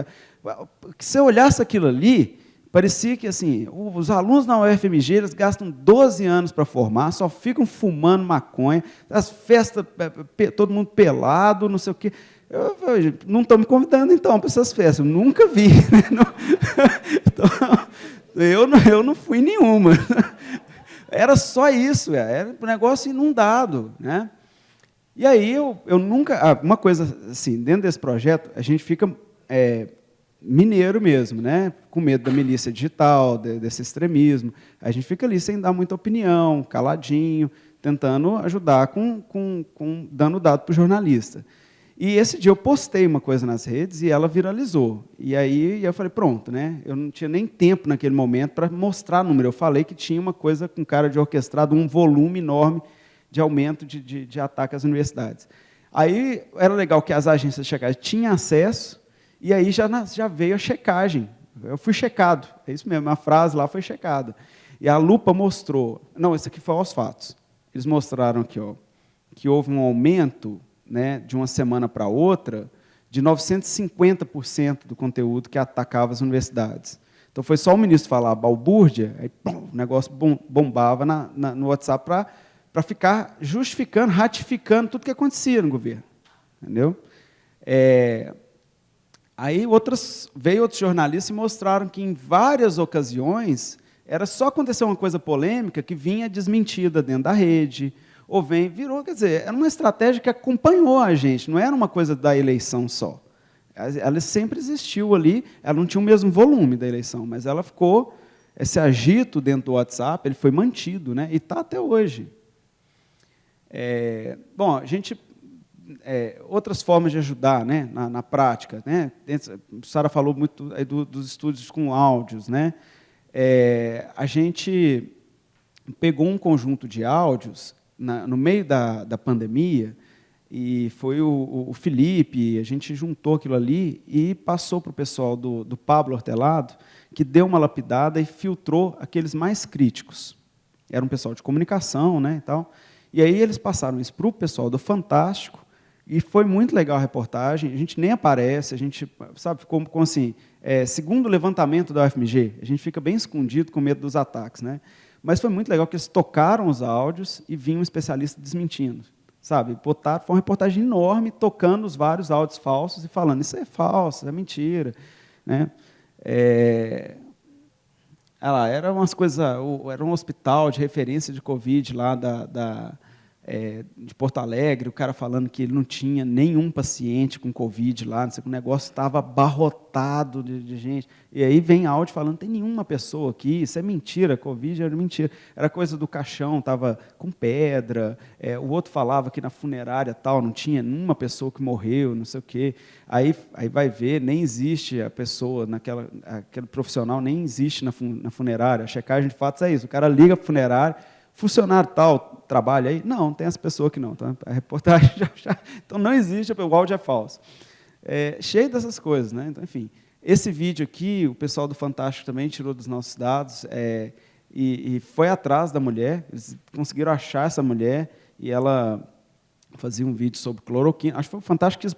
Se você olhasse aquilo ali, parecia que assim, os alunos na UFMG eles gastam 12 anos para formar, só ficam fumando maconha, as festas, todo mundo pelado, não sei o quê. Não estão me convidando, então, para essas festas. Eu nunca vi. Né? Então, eu não fui em nenhuma. Era só isso, era um negócio inundado. Né? E aí, eu nunca... Uma coisa, assim, dentro desse projeto, a gente fica mineiro mesmo, né? Com medo da milícia digital, desse extremismo. A gente fica ali sem dar muita opinião, caladinho, tentando ajudar dando dado para o jornalista. E esse dia eu postei uma coisa nas redes e ela viralizou. E aí eu falei, pronto, né? Eu não tinha nem tempo naquele momento para mostrar número. Eu falei que tinha uma coisa com cara de orquestrado, um volume enorme de aumento de ataque às universidades. Aí era legal que as agências de checagem tinham acesso, e aí já veio a checagem. Eu fui checado, é isso mesmo, a frase lá foi checada. E a Lupa mostrou... Não, isso aqui foi aos fatos. Eles mostraram aqui, ó, que houve um aumento... Né, de uma semana para outra, de 950% do conteúdo que atacava as universidades. Então, foi só o ministro falar balbúrdia, aí pum, o negócio bombava no WhatsApp para ficar justificando, ratificando tudo que acontecia no governo. Entendeu? Aí veio outros jornalistas e mostraram que, em várias ocasiões, era só acontecer uma coisa polêmica que vinha desmentida dentro da rede, ou vem, virou, quer dizer, era uma estratégia que acompanhou a gente, não era uma coisa da eleição só. Ela sempre existiu ali, ela não tinha o mesmo volume da eleição, mas ela ficou, esse agito dentro do WhatsApp, ele foi mantido, né? E está até hoje. Bom, a gente... outras formas de ajudar, né, na prática, né? A Sara falou muito aí dos estudos com áudios, né? A gente pegou um conjunto de áudios no meio da pandemia, e foi o Felipe, a gente juntou aquilo ali e passou para o pessoal do Pablo Hortelado, que deu uma lapidada e filtrou aqueles mais críticos. Era um pessoal de comunicação, né, e tal. E aí eles passaram isso para o pessoal do Fantástico, e foi muito legal a reportagem. A gente nem aparece, a gente, sabe, ficou com assim, segundo o levantamento da UFMG, a gente fica bem escondido com medo dos ataques, né? Mas foi muito legal que eles tocaram os áudios e vinha um especialista desmentindo, sabe? Botaram, foi uma reportagem enorme, tocando os vários áudios falsos e falando, isso é falso, é mentira, né? Era umas coisas, era um hospital de referência de Covid lá de Porto Alegre, o cara falando que ele não tinha nenhum paciente com Covid lá, não sei, o negócio estava abarrotado de gente. E aí vem áudio falando, não tem nenhuma pessoa aqui, isso é mentira, Covid era mentira. Era coisa do caixão, estava com pedra, o outro falava que na funerária tal, não tinha nenhuma pessoa que morreu, não sei o quê. Aí vai ver, nem existe a pessoa, aquele profissional nem existe na funerária. A checagem de fatos é isso, o cara liga para a funerária, funcionário tal, trabalha aí? Não, tem essa pessoa que não. Então, a reportagem então, não existe, o áudio é falso. Cheio dessas coisas, né? Então, enfim, esse vídeo aqui, o pessoal do Fantástico também tirou dos nossos dados e foi atrás da mulher, eles conseguiram achar essa mulher e ela fazia um vídeo sobre cloroquina. Acho que foi o Fantástico que quis,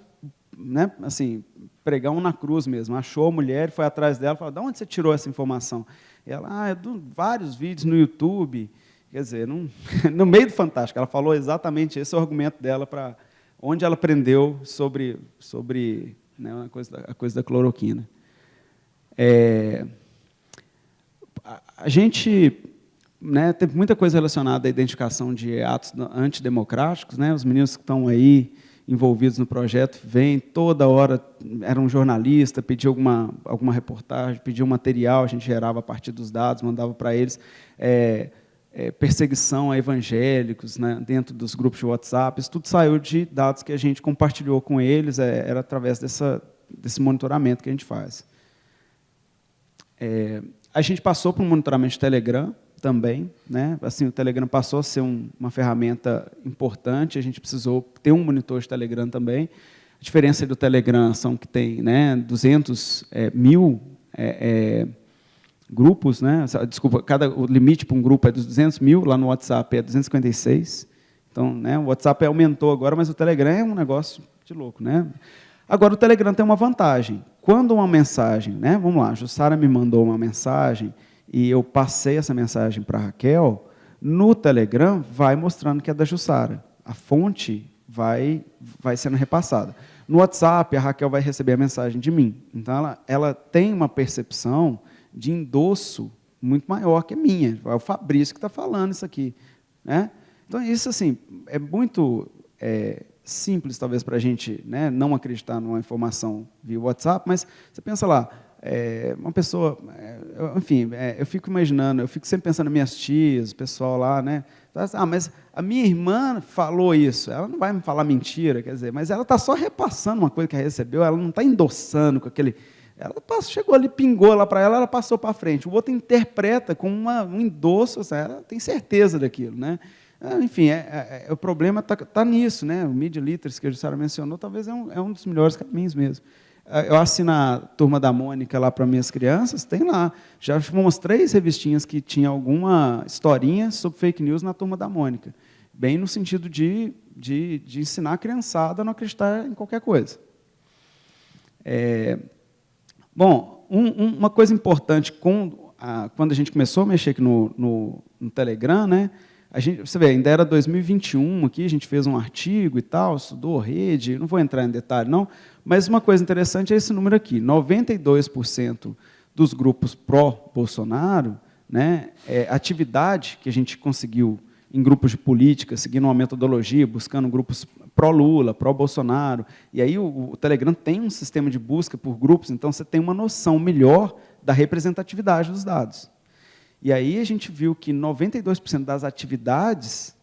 né, assim, pregar na cruz mesmo. Achou a mulher, foi atrás dela e falou, de onde você tirou essa informação? E ela, vários vídeos no YouTube. Quer dizer, no meio do Fantástico, ela falou exatamente esse é o argumento dela para onde ela aprendeu sobre né, a coisa da cloroquina. A gente, né, teve muita coisa relacionada à identificação de atos antidemocráticos, né, os meninos que estão aí envolvidos no projeto vêm toda hora, era um jornalista, pedia alguma reportagem, pedia um material, a gente gerava a partir dos dados, mandava para eles. Perseguição a evangélicos, né, dentro dos grupos de WhatsApp, isso tudo saiu de dados que a gente compartilhou com eles, era através desse monitoramento que a gente faz. A gente passou por um monitoramento de Telegram também, né, assim, o Telegram passou a ser uma ferramenta importante, a gente precisou ter um monitor de Telegram também. A diferença do Telegram são que tem, né, 200 mil grupos, né? Desculpa, o limite para um grupo é dos 200 mil, lá no WhatsApp é 256. Então, né, o WhatsApp aumentou agora, mas o Telegram é um negócio de louco, né? Agora, o Telegram tem uma vantagem. Quando uma mensagem, né, vamos lá, a Jussara me mandou uma mensagem e eu passei essa mensagem para a Raquel, no Telegram vai mostrando que é da Jussara. A fonte vai sendo repassada. No WhatsApp, a Raquel vai receber a mensagem de mim. Então, ela tem uma percepção de endosso muito maior que a minha. É o Fabrício que está falando isso aqui, né? Então, isso assim, é muito simples, talvez, para a gente, né, não acreditar numa informação via WhatsApp, mas você pensa lá, uma pessoa... enfim, eu fico imaginando, eu fico sempre pensando nas minhas tias, o pessoal lá, né? Mas a minha irmã falou isso, ela não vai me falar mentira, quer dizer, mas ela está só repassando uma coisa que ela recebeu, ela não está endossando com aquele... Ela chegou ali, pingou lá para ela passou para frente. O outro interpreta com um endosso, ela tem certeza daquilo, né? Enfim, o problema está nisso, né? O Media Literacy, que a Jussara mencionou, talvez é um dos melhores caminhos mesmo. Eu assino a Turma da Mônica lá para minhas crianças, tem lá. Já umas 3 revistinhas que tinha alguma historinha sobre fake news na Turma da Mônica. Bem no sentido de ensinar a criançada a não acreditar em qualquer coisa. Bom, uma coisa importante quando a gente começou a mexer aqui no Telegram, né? Você vê, ainda era 2021 aqui, a gente fez um artigo e tal, estudou rede, não vou entrar em detalhe, não, mas uma coisa interessante é esse número aqui, 92% dos grupos pró-Bolsonaro, né, atividade que a gente conseguiu em grupos de política, seguindo uma metodologia, buscando grupos pró-Lula, pró-Bolsonaro. E aí o Telegram tem um sistema de busca por grupos, então você tem uma noção melhor da representatividade dos dados. E aí a gente viu que 92% das atividades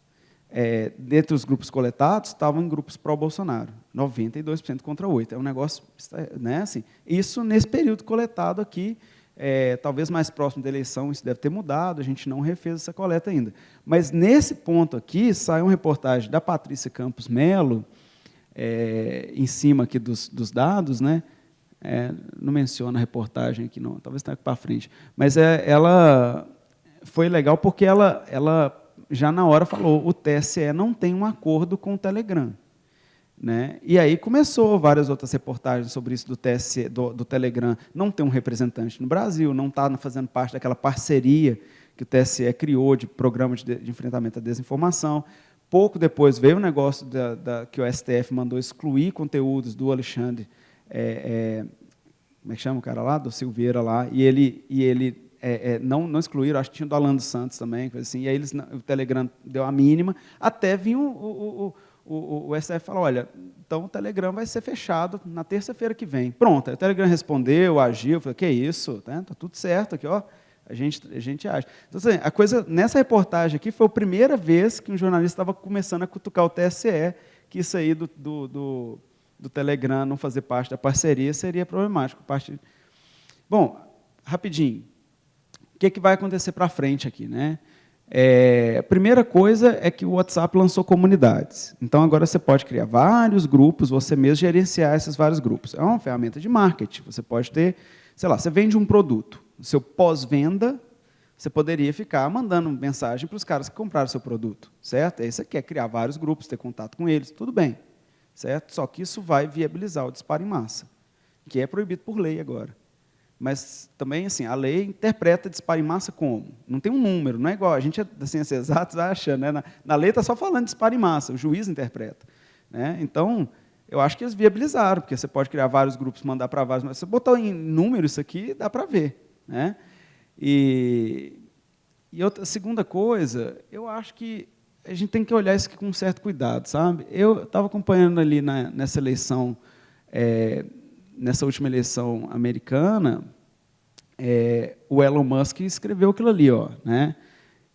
dentre os grupos coletados estavam em grupos pró-Bolsonaro. 92% contra 8%. É um negócio, né, assim, isso nesse período coletado aqui, talvez mais próximo da eleição isso deve ter mudado, a gente não refez essa coleta ainda. Mas, nesse ponto aqui, saiu uma reportagem da Patrícia Campos Melo, em cima aqui dos dados, né? Não menciona a reportagem aqui, não, talvez está aqui para frente. Mas ela foi legal porque ela já na hora falou, o TSE não tem um acordo com o Telegram. Né? E aí começou várias outras reportagens sobre isso do TSE, do Telegram não ter um representante no Brasil, não está fazendo parte daquela parceria que o TSE criou de programa de enfrentamento à desinformação. Pouco depois veio o negócio que o STF mandou excluir conteúdos do Alexandre, como é que chama o cara lá? Do Silveira lá, e ele não excluíram, acho que tinha do Alan dos Santos também, coisa assim, e aí o Telegram deu a mínima, até vir o STF falou, olha, então o Telegram vai ser fechado na terça-feira que vem. Pronto, aí o Telegram respondeu, agiu, falou, que isso, está tudo certo aqui, ó, a gente age. Então, assim, a coisa, nessa reportagem aqui, foi a primeira vez que um jornalista estava começando a cutucar o TSE, que isso aí do Telegram não fazer parte da parceria seria problemático. Bom, rapidinho, o que vai acontecer para frente aqui, né? A primeira coisa é que o WhatsApp lançou comunidades. Então, agora você pode criar vários grupos, você mesmo gerenciar esses vários grupos. É uma ferramenta de marketing. Você pode ter, sei lá, você vende um produto. O seu pós-venda, você poderia ficar mandando mensagem para os caras que compraram o seu produto, certo? Aí você quer criar vários grupos, ter contato com eles, tudo bem, certo? Só que isso vai viabilizar o disparo em massa, que é proibido por lei agora. Mas também, assim, a lei interpreta disparo em massa como? Não tem um número, não é igual, a gente, da ciência exata, vai achando, né? Na lei está só falando de disparo em massa, o juiz interpreta. Né? Então, eu acho que eles viabilizaram, porque você pode criar vários grupos, mandar para vários, mas se você botar em número isso aqui, dá para ver. Né? E outra segunda coisa, eu acho que a gente tem que olhar isso aqui com um certo cuidado, sabe? Eu estava acompanhando ali nessa eleição, nessa última eleição americana, o Elon Musk escreveu aquilo ali, ó, né?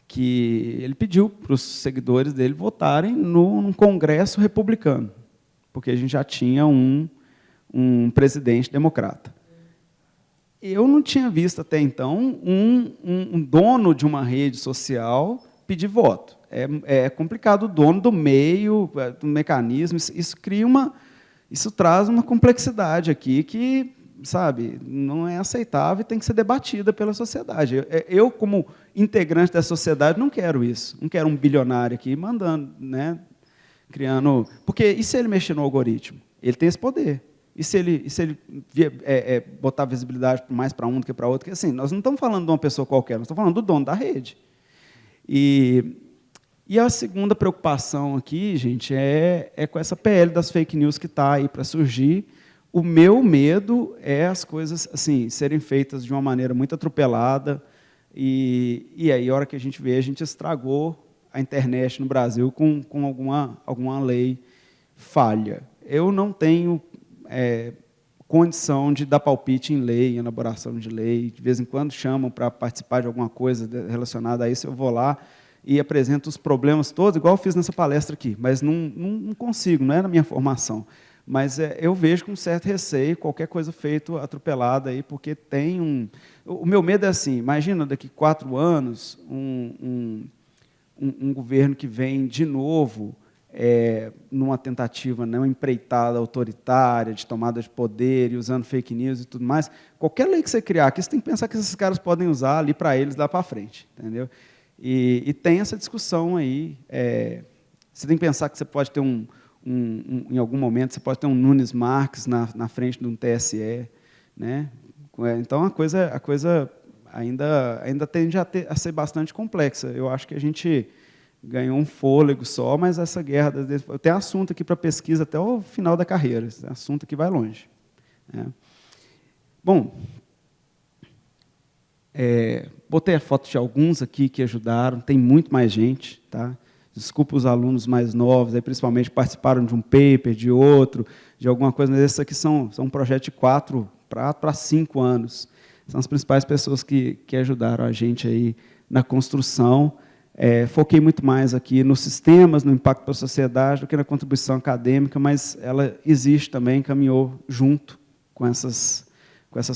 Que ele pediu para os seguidores dele votarem num Congresso republicano, porque a gente já tinha um presidente democrata. Eu não tinha visto até então um dono de uma rede social pedir voto. É complicado o dono do meio, do mecanismo, isso traz uma complexidade aqui que, sabe, não é aceitável e tem que ser debatida pela sociedade. Eu, como integrante da sociedade, não quero isso. Não quero um bilionário aqui mandando, né, criando... Porque, e se ele mexer no algoritmo? Ele tem esse poder. E se ele botar visibilidade mais para um do que para outro? Porque, assim, nós não estamos falando de uma pessoa qualquer, nós estamos falando do dono da rede. E a segunda preocupação aqui, gente, é com essa PL das fake news que está aí para surgir. O meu medo é as coisas assim serem feitas de uma maneira muito atropelada, e aí, a hora que a gente vê, a gente estragou a internet no Brasil com alguma lei falha. Eu não tenho condição de dar palpite em lei, em elaboração de lei. De vez em quando chamam para participar de alguma coisa relacionada a isso, eu vou lá e apresento os problemas todos, igual eu fiz nessa palestra aqui, mas não consigo, não é na minha formação. Mas eu vejo com certo receio qualquer coisa feita atropelada, aí, porque tem O meu medo é assim, imagina daqui 4 anos um governo que vem de novo numa tentativa, né, uma empreitada autoritária, de tomada de poder, e usando fake news e tudo mais. Qualquer lei que você criar aqui, você tem que pensar que esses caras podem usar ali para eles, lá para frente. Entendeu? E tem essa discussão aí. Você tem que pensar que você pode ter em algum momento, você pode ter um Nunes Marques na frente de um TSE. Né? Então, a coisa ainda tende a ser bastante complexa. Eu acho que a gente ganhou um fôlego só, mas essa guerra... Tem assunto aqui para pesquisa até o final da carreira. Esse assunto que vai longe. Né? Bom, botei a foto de alguns aqui que ajudaram, tem muito mais gente. Tá? Desculpa os alunos mais novos, aí, principalmente participaram de um paper, de outro, de alguma coisa, mas esses aqui são um projeto de 4 para 5 anos. São as principais pessoas que ajudaram a gente aí na construção. Foquei muito mais aqui nos sistemas, no impacto para a sociedade, do que na contribuição acadêmica, mas ela existe também, caminhou junto com essas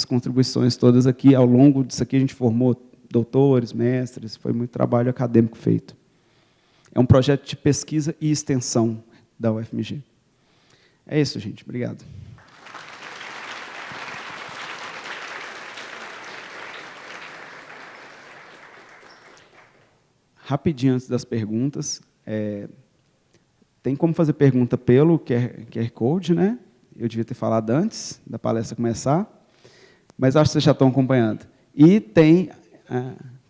contribuições todas aqui. Ao longo disso aqui, a gente formou doutores, mestres, foi muito trabalho acadêmico feito. É um projeto de pesquisa e extensão da UFMG. É isso, gente. Obrigado. Rapidinho antes das perguntas, tem como fazer pergunta pelo QR Code, né? Eu devia ter falado antes da palestra começar, mas acho que vocês já estão acompanhando. E tem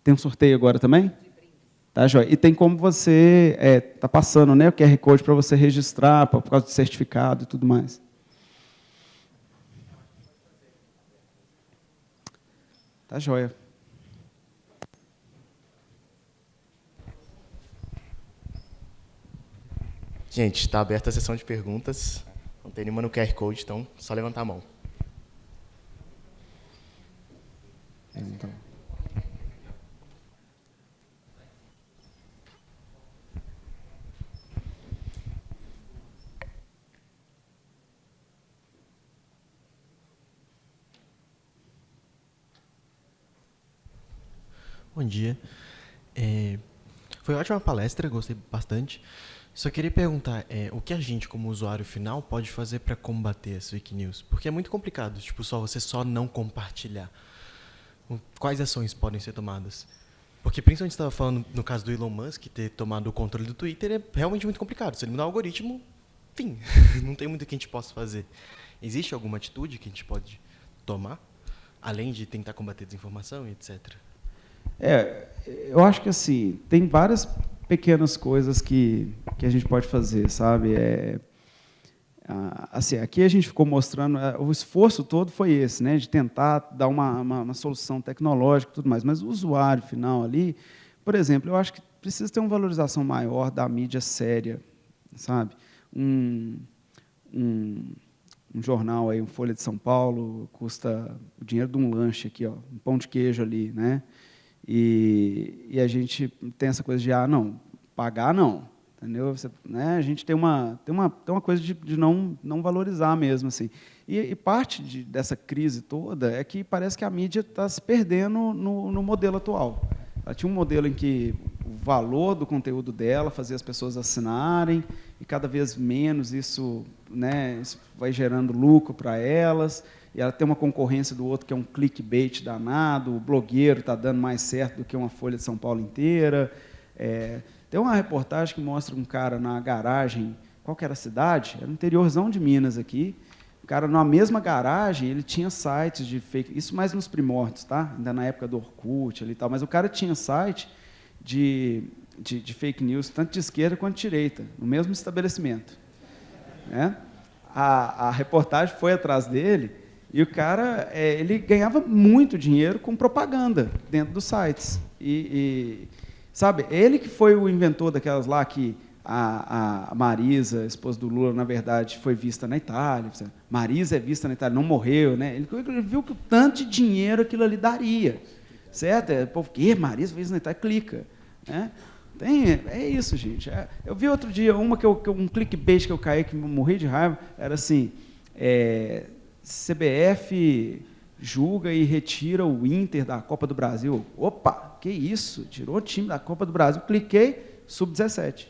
um sorteio agora também? Tá, joia? E tem como você tá passando, né, o QR Code para você registrar, por causa do certificado e tudo mais. Tá, joia. Gente, está aberta a sessão de perguntas. Não tem nenhuma no QR Code, então só levantar a mão. Então. Bom dia. Foi uma ótima palestra, gostei bastante. Só queria perguntar, o que a gente, como usuário final, pode fazer para combater as fake news? Porque é muito complicado, tipo, você só não compartilhar. Quais ações podem ser tomadas? Porque, principalmente, você estava falando, no caso do Elon Musk, ter tomado o controle do Twitter, é realmente muito complicado. Se ele mudar o algoritmo, enfim, não tem muito que a gente possa fazer. Existe alguma atitude que a gente pode tomar, além de tentar combater desinformação e etc.? Eu acho que assim, tem várias pequenas coisas que a gente pode fazer, sabe? Assim, aqui a gente ficou mostrando, o esforço todo foi esse, né, de tentar dar uma solução tecnológica e tudo mais, mas o usuário final ali, por exemplo, eu acho que precisa ter uma valorização maior da mídia séria, sabe? Um jornal, aí, um Folha de São Paulo, custa o dinheiro de um lanche aqui, ó, um pão de queijo ali, né? E a gente tem essa coisa de, não, pagar não, entendeu? Né, a gente tem uma coisa de não valorizar mesmo, assim. E parte dessa crise toda é que parece que a mídia está se perdendo no modelo atual. Ela tinha um modelo em que o valor do conteúdo dela fazia as pessoas assinarem, e cada vez menos isso vai gerando lucro para elas, e ela tem uma concorrência do outro que é um clickbait danado, o blogueiro está dando mais certo do que uma Folha de São Paulo inteira. Tem uma reportagem que mostra um cara na garagem, qual que era a cidade? Era no interiorzão de Minas aqui. O cara, na mesma garagem, ele tinha sites de fake, isso mais nos primórdios, tá? Ainda na época do Orkut ali e tal, mas o cara tinha site de fake news, tanto de esquerda quanto de direita, no mesmo estabelecimento. Né? A reportagem foi atrás dele, e o cara ele ganhava muito dinheiro com propaganda dentro dos sites. Sabe, ele que foi o inventor daquelas lá que a Marisa, esposa do Lula, na verdade, foi vista na Itália. Marisa é vista na Itália, não morreu, né? Ele viu que o tanto de dinheiro aquilo ali daria. Certo? O povo, que Marisa foi vista na Itália? Clica. Né? É isso, gente. Eu vi outro dia um clickbait que eu caí, que morri de raiva, era assim, CBF julga e retira o Inter da Copa do Brasil. Opa, que isso? Tirou o time da Copa do Brasil. Cliquei, sub-17.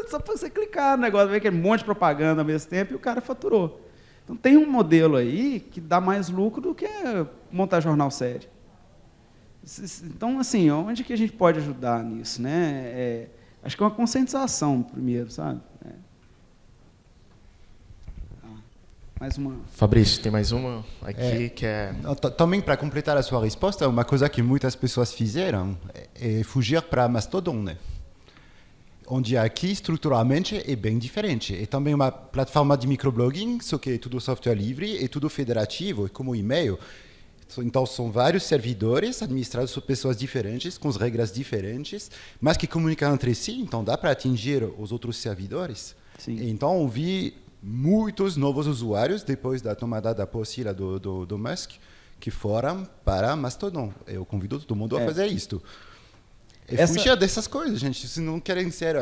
Só para você clicar no negócio, ver que é um monte de propaganda ao mesmo tempo, e o cara faturou. Então, tem um modelo aí que dá mais lucro do que montar jornal sério. Então, assim, onde que a gente pode ajudar nisso? Né? Acho que é uma conscientização, primeiro, sabe? Mais uma. Fabrício, tem mais uma aqui que é... Também, para completar a sua resposta, uma coisa que muitas pessoas fizeram é fugir para Mastodon, né? Onde aqui, estruturalmente, é bem diferente. É também uma plataforma de microblogging, só que é tudo software livre, é tudo federativo, é como e-mail. Então, são vários servidores administrados por pessoas diferentes, com as regras diferentes, mas que comunicam entre si, então dá para atingir os outros servidores. Sim. Então, eu vi muitos novos usuários depois da tomada da posse do Musk, que foram para Mastodon. Eu convido todo mundo a fazer isto. E fugir dessas coisas, gente. Se não querem ser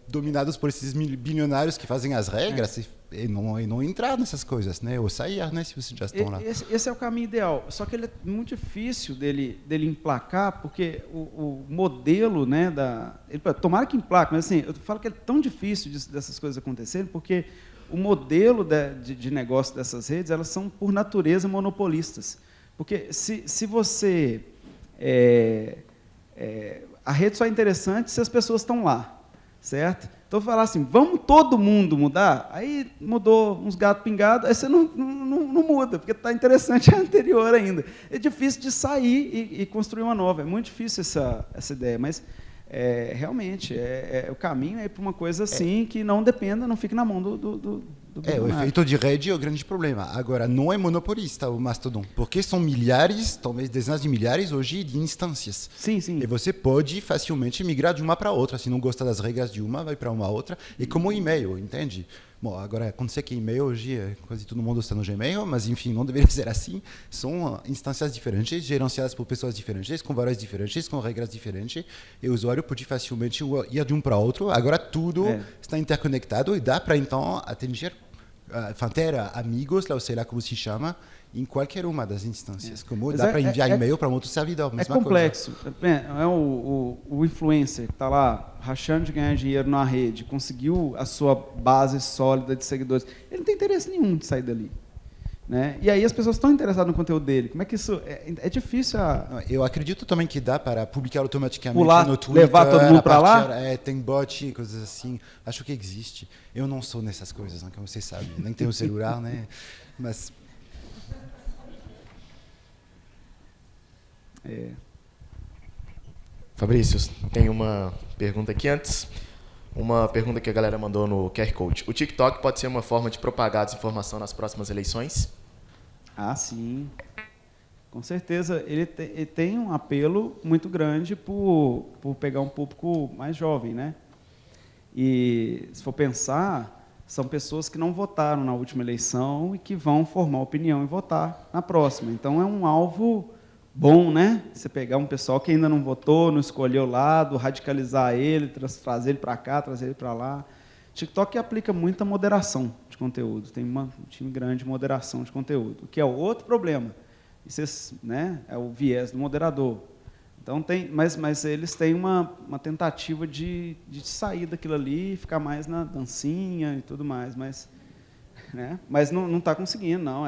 dominados por esses bilionários que fazem as regras e não entrar nessas coisas, né? Ou sair, né? Se vocês já estão lá. Esse é o caminho ideal. Só que ele é muito difícil dele emplacar, porque o modelo, né, tomara que emplaque, mas assim, eu falo que é tão difícil dessas coisas acontecerem, porque o modelo de negócio dessas redes, elas são, por natureza, monopolistas. Porque se você... a rede só é interessante se as pessoas estão lá, certo? Então, falar assim, vamos todo mundo mudar? Aí mudou uns gatos pingados, aí você não muda, porque está interessante a anterior ainda. É difícil de sair e construir uma nova, é muito difícil essa ideia, mas realmente o caminho é para uma coisa assim que não dependa, não fique na mão do o efeito de rede é o grande problema. Agora, não é monopolista o Mastodon, porque são milhares, talvez dezenas de milhares hoje de instâncias. Sim, sim. E você pode facilmente migrar de uma para outra. Se não gosta das regras de uma, vai para uma outra. E como e-mail, entende? Bom, agora, acontece que e-mail hoje, quase todo mundo está no Gmail, mas enfim, não deveria ser assim. São instâncias diferentes, gerenciadas por pessoas diferentes, com valores diferentes, com regras diferentes. E o usuário pode facilmente ir de um para outro. Agora, tudo está interconectado e dá para, então, atingir ter amigos, lá, sei lá como se chama, em qualquer uma das instâncias. Como dá para enviar e-mail para um outro servidor. É complexo. O influencer que está lá rachando de ganhar dinheiro na rede, conseguiu a sua base sólida de seguidores, ele não tem interesse nenhum de sair dali. Né? E aí as pessoas estão interessadas no conteúdo dele. Como é que isso... É difícil Eu acredito também que dá para publicar automaticamente no Twitter. Levar todo mundo para lá? Tem bot, coisas assim. Acho que existe. Eu não sou nessas coisas, né, como vocês sabem. Nem tenho celular, né? Mas... Fabrício, tem uma pergunta aqui antes. Uma pergunta que a galera mandou no QR Code. O TikTok pode ser uma forma de propagar desinformação nas próximas eleições? Ah, sim. Com certeza. Ele tem um apelo muito grande por pegar um público mais jovem, né? E, se for pensar, são pessoas que não votaram na última eleição e que vão formar opinião e votar na próxima. Então, é um alvo bom, né? Você pegar um pessoal que ainda não votou, não escolheu o lado, radicalizar ele, trazer ele para cá, trazer ele para lá. TikTok aplica muita moderação de conteúdo, tem um time grande de moderação de conteúdo, o que é outro problema. Isso, né, é o viés do moderador. Então, mas eles têm uma tentativa de sair daquilo ali e ficar mais na dancinha e tudo mais, mas não está conseguindo, não.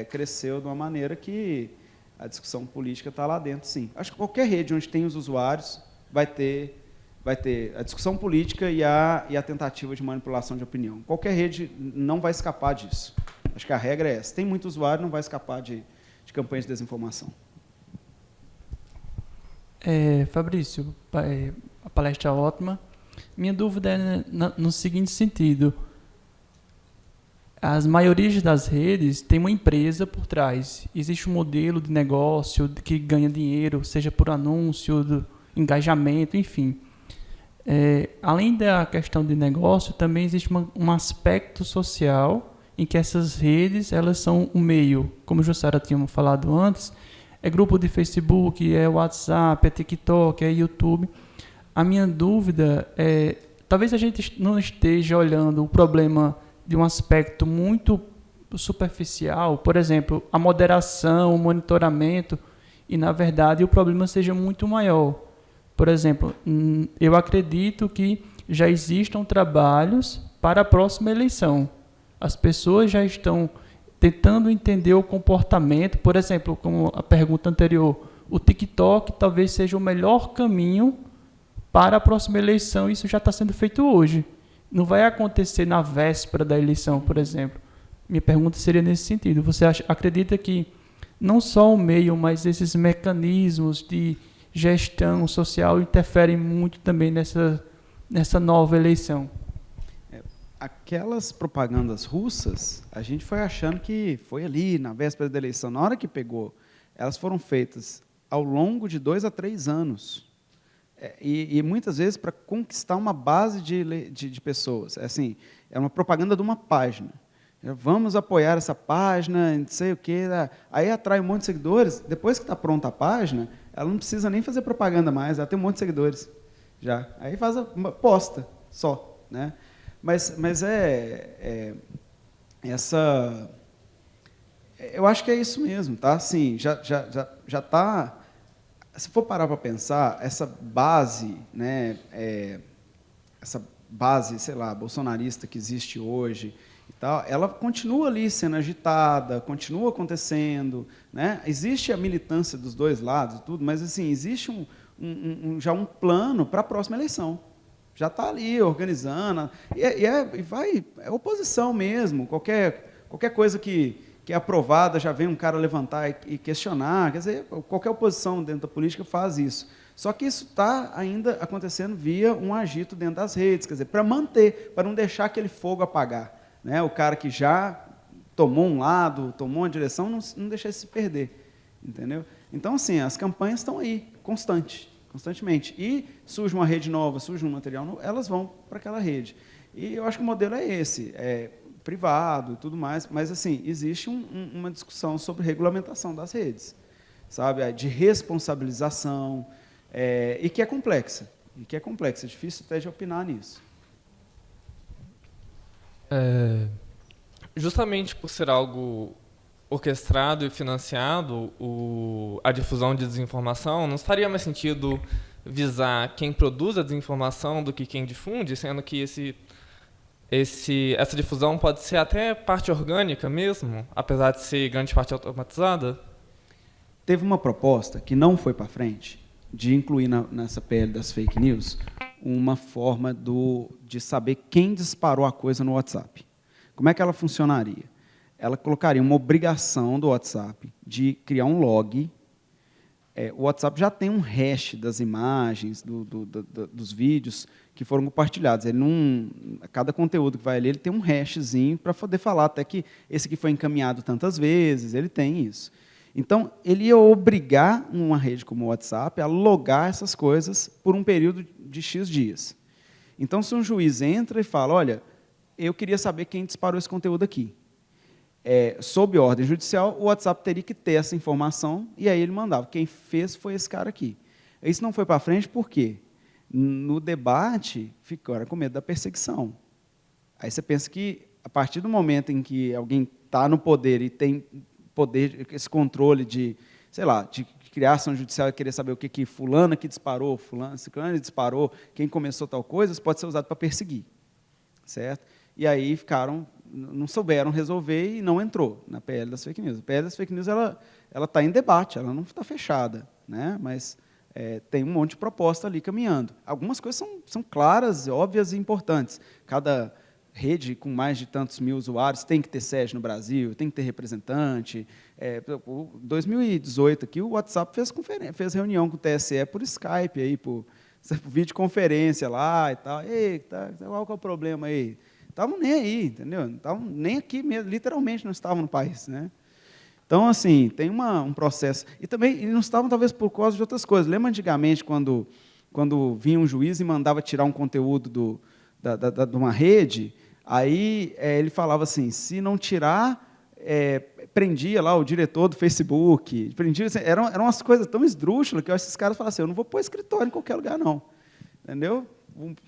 Cresceu de uma maneira que a discussão política está lá dentro, sim. Acho que qualquer rede onde tem os usuários vai ter a discussão política e a tentativa de manipulação de opinião. Qualquer rede não vai escapar disso. Acho que a regra é essa. Tem muito usuário, não vai escapar de campanhas de desinformação. Fabrício, a palestra é ótima. Minha dúvida é no seguinte sentido. As maiorias das redes têm uma empresa por trás. Existe um modelo de negócio que ganha dinheiro, seja por anúncio, do engajamento, enfim. Além da questão de negócio, também existe um aspecto social em que essas redes elas são um meio, como o Jussara tinha falado antes, é grupo de Facebook, é WhatsApp, é TikTok, é YouTube. A minha dúvida é, talvez a gente não esteja olhando o problema de um aspecto muito superficial, por exemplo, a moderação, o monitoramento, e, na verdade, o problema seja muito maior. Por exemplo, eu acredito que já existam trabalhos para a próxima eleição. As pessoas já estão tentando entender o comportamento, por exemplo, como a pergunta anterior, o TikTok talvez seja o melhor caminho para a próxima eleição, isso já está sendo feito hoje. Não vai acontecer na véspera da eleição, por exemplo. Minha pergunta seria nesse sentido. Você acredita que não só o meio, mas esses mecanismos de gestão social interferem muito também nessa nova eleição? Aquelas propagandas russas, a gente foi achando que foi ali, na véspera da eleição. Na hora que pegou elas foram feitas ao longo de 2 a 3 anos. E muitas vezes para conquistar uma base de pessoas. Assim, é uma propaganda de uma página. Vamos apoiar essa página, não sei o quê. Aí atrai um monte de seguidores. Depois que está pronta a página, ela não precisa nem fazer propaganda mais, ela tem um monte de seguidores já. Aí posta só, né? Mas essa... Eu acho que é isso mesmo, tá? Assim, já está... Se for parar para pensar, essa base, né, essa base, sei lá, bolsonarista que existe hoje e tal, ela continua ali sendo agitada, continua acontecendo, né? Existe a militância dos dois lados e tudo, mas assim, existe já um plano para a próxima eleição. Já está ali organizando, é oposição mesmo, qualquer coisa que é aprovada, já vem um cara levantar e questionar, quer dizer, qualquer oposição dentro da política faz isso. Só que isso está ainda acontecendo via um agito dentro das redes, quer dizer, para manter, para não deixar aquele fogo apagar, né? O cara que já tomou um lado, tomou uma direção, não deixar isso se perder, entendeu? Então, assim, as campanhas estão aí, constantemente. E surge uma rede nova, surge um material novo, elas vão para aquela rede. E eu acho que o modelo é esse, privado e tudo mais, mas assim, existe uma discussão sobre regulamentação das redes, sabe, de responsabilização, e que é complexa, é difícil até de opinar nisso. Justamente por ser algo orquestrado e financiado, a difusão de desinformação, não faria mais sentido visar quem produz a desinformação do que quem difunde, sendo que essa difusão pode ser até parte orgânica mesmo, apesar de ser grande parte automatizada? Teve uma proposta que não foi para frente, de incluir nessa PL das fake news uma forma de saber quem disparou a coisa no WhatsApp. Como é que ela funcionaria? Ela colocaria uma obrigação do WhatsApp de criar um log. O WhatsApp já tem um hash das imagens, dos vídeos que foram compartilhados. Cada conteúdo que vai ali, ele tem um hashzinho para poder falar até que esse que foi encaminhado tantas vezes, ele tem isso. Então, ele ia obrigar uma rede como o WhatsApp a logar essas coisas por um período de X dias. Então, se um juiz entra e fala, olha, eu queria saber quem disparou esse conteúdo aqui. Sob ordem judicial, o WhatsApp teria que ter essa informação e aí ele mandava. Quem fez foi esse cara aqui. Isso não foi para frente por quê? No debate, ficaram com medo da perseguição. Aí você pensa que, a partir do momento em que alguém está no poder e tem poder, esse controle de, sei lá, de criar ação judicial e querer saber o que fulano que disparou, ciclano disparou, quem começou tal coisa, isso pode ser usado para perseguir. Certo? E aí não souberam resolver e não entrou na PL das fake news. A PL das fake news ela está em debate, ela não está fechada, né? Mas tem um monte de proposta ali caminhando. Algumas coisas são claras, óbvias e importantes. Cada rede com mais de tantos mil usuários tem que ter sede no Brasil, tem que ter representante. Em 2018, aqui, o WhatsApp fez reunião com o TSE por Skype, aí, por videoconferência lá e tal. Eita, qual que é o problema aí? Estavam nem aí, entendeu? Não estavam nem aqui mesmo, literalmente não estavam no país, né? Então, assim, tem um processo. E também não estavam, talvez, por causa de outras coisas. Lembra antigamente, quando vinha um juiz e mandava tirar um conteúdo de uma rede, aí ele falava assim, se não tirar, prendia lá o diretor do Facebook, prendia, eram umas coisas tão esdrúxulas que esses caras falavam assim, eu não vou pôr escritório em qualquer lugar, não. Entendeu?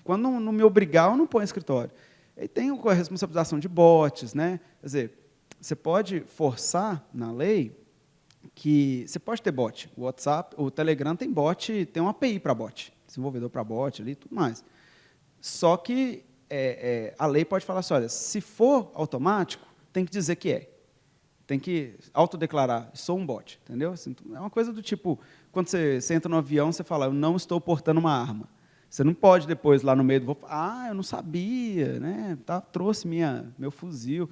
Quando não me obrigar, eu não ponho escritório. E tem a responsabilização de bots, né? Quer dizer, você pode forçar na lei que você pode ter bot. O WhatsApp, o Telegram tem bot, tem uma API para bot, desenvolvedor para bot ali, tudo mais. Só que a lei pode falar assim, olha, se for automático, tem que dizer que é. Tem que autodeclarar, sou um bot, entendeu? Assim, é uma coisa do tipo, quando você entra no avião, você fala, eu não estou portando uma arma. Você não pode depois, lá no meio do voo, eu não sabia, né? Trouxe meu fuzil.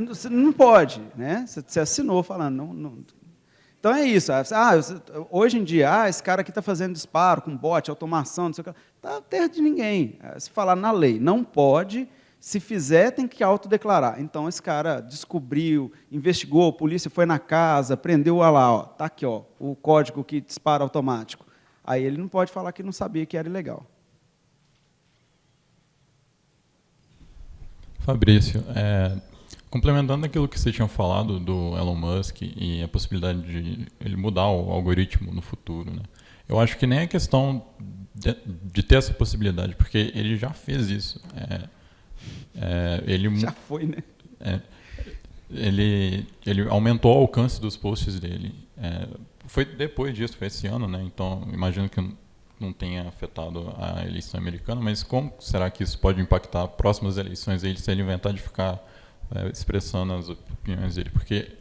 Você não pode, né? Você assinou falando, não. Então é isso. Hoje em dia, esse cara aqui está fazendo disparo com bot, automação, não sei o que. Está terra de ninguém. Se falar na lei, não pode, Se fizer, tem que autodeclarar. Então, esse cara descobriu, investigou, a polícia foi na casa, prendeu lá, ó, tá aqui, ó, o código que dispara automático. Aí ele não pode falar que não sabia que era ilegal. Fabrício, complementando aquilo que você tinha falado do Elon Musk e a possibilidade de ele mudar o algoritmo no futuro, né? Eu acho que nem é questão de ter essa possibilidade, porque ele já fez isso. Ele Já foi, né? Ele aumentou o alcance dos posts dele. Foi depois disso, foi esse ano, né? Então, imagino que não tenha afetado a eleição americana, mas como será que isso pode impactar próximas eleições aí, se ele inventar de ficar expressando as opiniões dele? Porque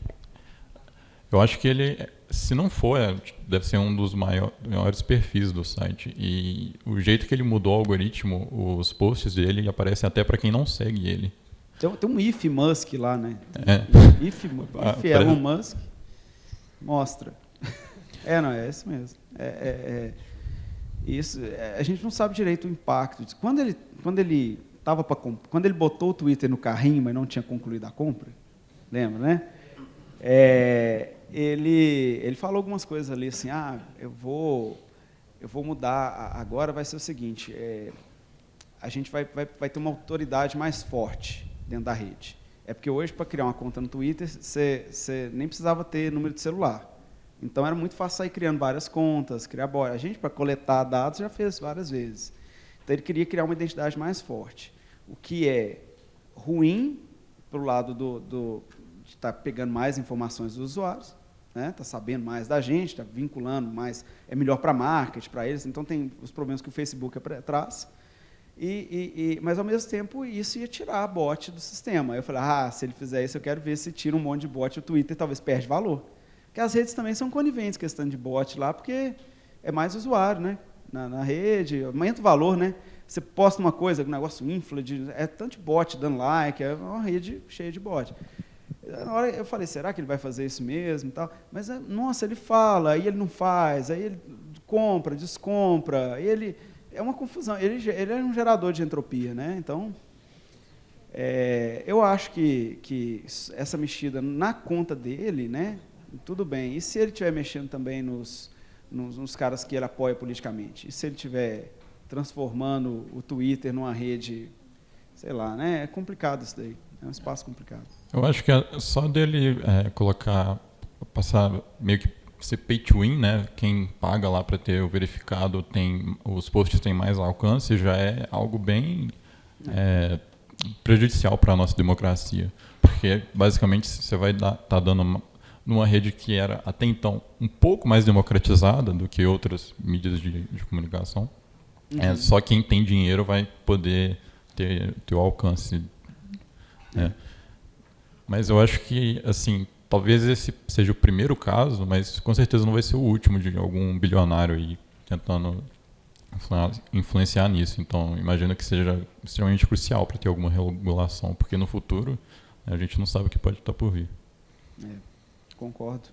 eu acho que ele, se não for, deve ser um dos maiores perfis do site. E o jeito que ele mudou o algoritmo, os posts dele aparecem até para quem não segue ele. Tem um if Musk lá, né? If Elon Musk mostra. Não, é isso mesmo. Isso, a gente não sabe direito o impacto disso. Quando ele botou o Twitter no carrinho, mas não tinha concluído a compra, lembra, né? Ele falou algumas coisas ali assim, eu vou mudar, agora vai ser o seguinte, a gente vai ter uma autoridade mais forte dentro da rede. Porque hoje, para criar uma conta no Twitter, você nem precisava ter número de celular. Então, era muito fácil sair criando várias contas, criar bot. A gente, para coletar dados, já fez várias vezes. Então, ele queria criar uma identidade mais forte. O que é ruim para o lado de estar pegando mais informações dos usuários, né? Está sabendo mais da gente, está vinculando mais, é melhor para marketing, para eles. Então, tem os problemas que o Facebook traz. Mas, ao mesmo tempo, isso ia tirar a bot do sistema. Aí eu falei, se ele fizer isso, eu quero ver se tira um monte de bot. O Twitter talvez perde valor. Porque as redes também são coniventes, questão de bot lá, porque é mais usuário, né? Na rede, aumenta o valor, né? Você posta uma coisa, um negócio infla, tanto de bot dando like, é uma rede cheia de bot. Na hora eu falei, será que ele vai fazer isso mesmo e tal? Mas, nossa, ele fala, aí ele não faz, aí ele compra, descompra, é uma confusão. Ele é um gerador de entropia, né? Então, eu acho que essa mexida na conta dele, né? Tudo bem. E se ele estiver mexendo também nos caras que ele apoia politicamente? E se ele estiver transformando o Twitter numa rede, sei lá, né? É complicado isso daí. É um espaço complicado. Eu acho que só dele passar meio que ser pay to win, né? Quem paga lá para ter o verificado, os posts têm mais alcance, já é algo bem prejudicial para a nossa democracia. Porque, basicamente, você vai estar dando numa rede que era, até então, um pouco mais democratizada do que outras mídias de comunicação. Uhum. Só quem tem dinheiro vai poder ter o alcance. Mas eu acho que, assim, talvez esse seja o primeiro caso, mas com certeza não vai ser o último de algum bilionário aí tentando influenciar nisso. Então, imagino que seja extremamente crucial para ter alguma regulação, porque no futuro a gente não sabe o que pode estar por vir. Concordo.